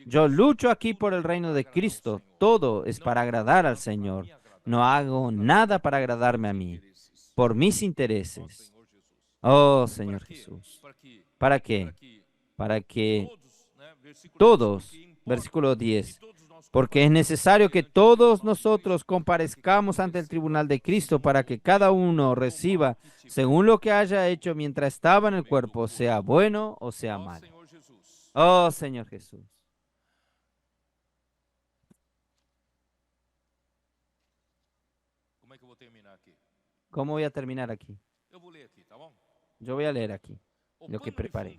Yo lucho aquí por el reino de Cristo. Todo es para agradar al Señor. No hago nada para agradarme a mí, por mis intereses. Oh, Señor Jesús. ¿Para qué? Para que todos, versículo 10, porque es necesario que todos nosotros comparezcamos ante el tribunal de Cristo para que cada uno reciba según lo que haya hecho mientras estaba en el cuerpo, sea bueno o sea malo. Oh, Señor Jesús. ¿Cómo voy a terminar aquí? Yo voy a leer aquí lo que preparé.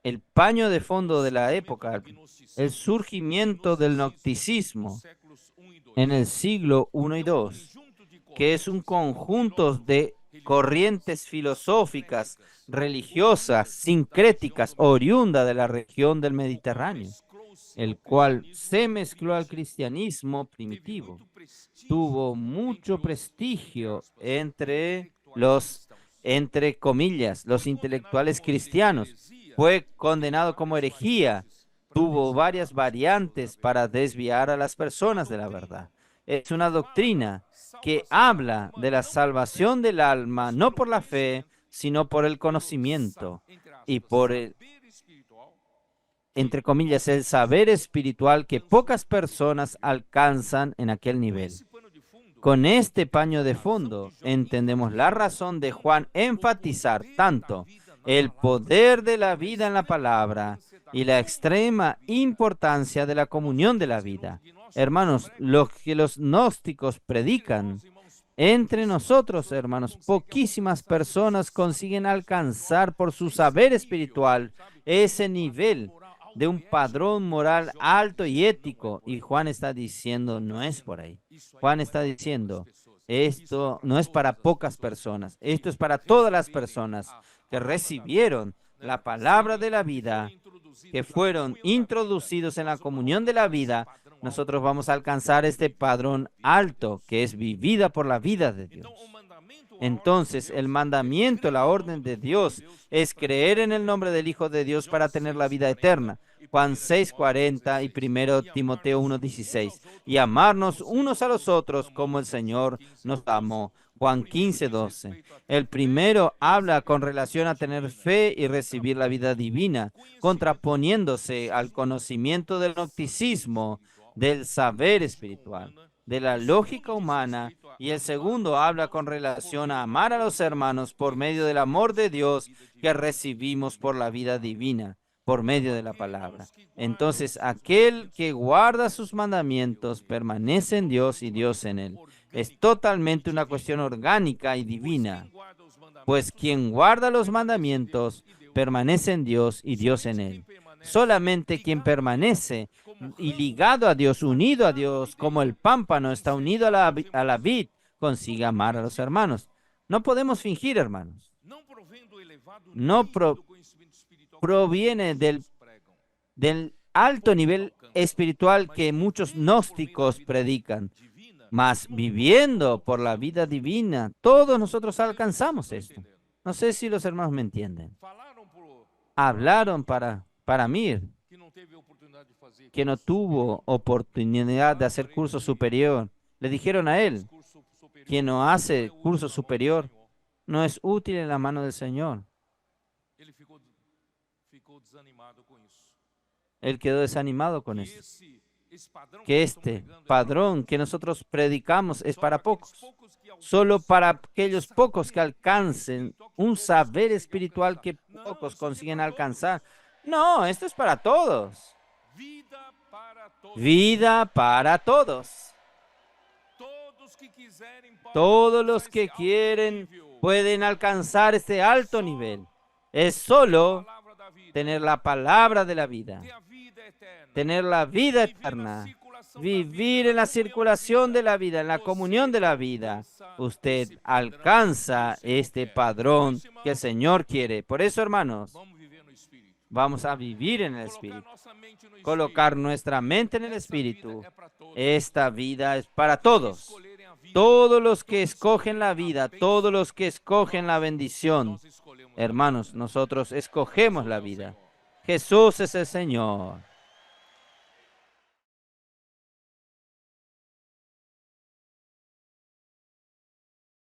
El paño de fondo de la época, el surgimiento del gnosticismo en el siglo I y II, que es un conjunto de corrientes filosóficas, religiosas, sincréticas, oriunda de la región del Mediterráneo, el cual se mezcló al cristianismo primitivo. Tuvo mucho prestigio entre comillas, los intelectuales cristianos. Fue condenado como herejía. Tuvo varias variantes para desviar a las personas de la verdad. Es una doctrina que habla de la salvación del alma, no por la fe, sino por el conocimiento y por el, entre comillas, el saber espiritual que pocas personas alcanzan en aquel nivel. Con este paño de fondo entendemos la razón de Juan enfatizar tanto el poder de la vida en la palabra y la extrema importancia de la comunión de la vida. Hermanos, lo que los gnósticos predican, entre nosotros, hermanos, poquísimas personas consiguen alcanzar por su saber espiritual ese nivel de un padrón moral alto y ético. Y Juan está diciendo, no es por ahí. Juan está diciendo, esto no es para pocas personas, esto es para todas las personas que recibieron la palabra de la vida, que fueron introducidos en la comunión de la vida. Nosotros vamos a alcanzar este padrón alto que es vivida por la vida de Dios. Entonces, el mandamiento, la orden de Dios, es creer en el nombre del Hijo de Dios para tener la vida eterna. Juan 6:40 y 1 Timoteo 1:16. Y amarnos unos a los otros como el Señor nos amó. Juan 15:12. El primero habla con relación a tener fe y recibir la vida divina, contraponiéndose al conocimiento del gnosticismo, del saber espiritual, de la lógica humana, y el segundo habla con relación a amar a los hermanos por medio del amor de Dios que recibimos por la vida divina, por medio de la palabra. Entonces, aquel que guarda sus mandamientos permanece en Dios y Dios en él. Es totalmente una cuestión orgánica y divina, pues quien guarda los mandamientos permanece en Dios y Dios en él. Solamente quien permanece y ligado a Dios, unido a Dios, como el pámpano está unido a la vid, consigue amar a los hermanos. No podemos fingir, hermanos. No proviene del alto nivel espiritual que muchos gnósticos predican, mas viviendo por la vida divina, todos nosotros alcanzamos esto. No sé si los hermanos me entienden. Hablaron para Mir, que no tuvo oportunidad de hacer curso superior. Le dijeron a él, quien no hace curso superior no es útil en la mano del Señor. Él quedó desanimado con eso. Que este padrón que nosotros predicamos es para pocos. Solo para aquellos pocos que alcancen un saber espiritual que pocos consiguen alcanzar. No, esto es para todos. Vida para todos. Todos los que quieren pueden alcanzar este alto nivel. Es solo tener la palabra de la vida, tener la vida eterna, vivir en la circulación de la vida, en la comunión de la vida. Usted alcanza este padrón que el Señor quiere. Por eso, hermanos, vamos a vivir en el Espíritu, colocar nuestra mente en el Espíritu. Esta vida es para todos. Todos los que escogen la vida, todos los que escogen la bendición. Hermanos, nosotros escogemos la vida. Jesús es el Señor.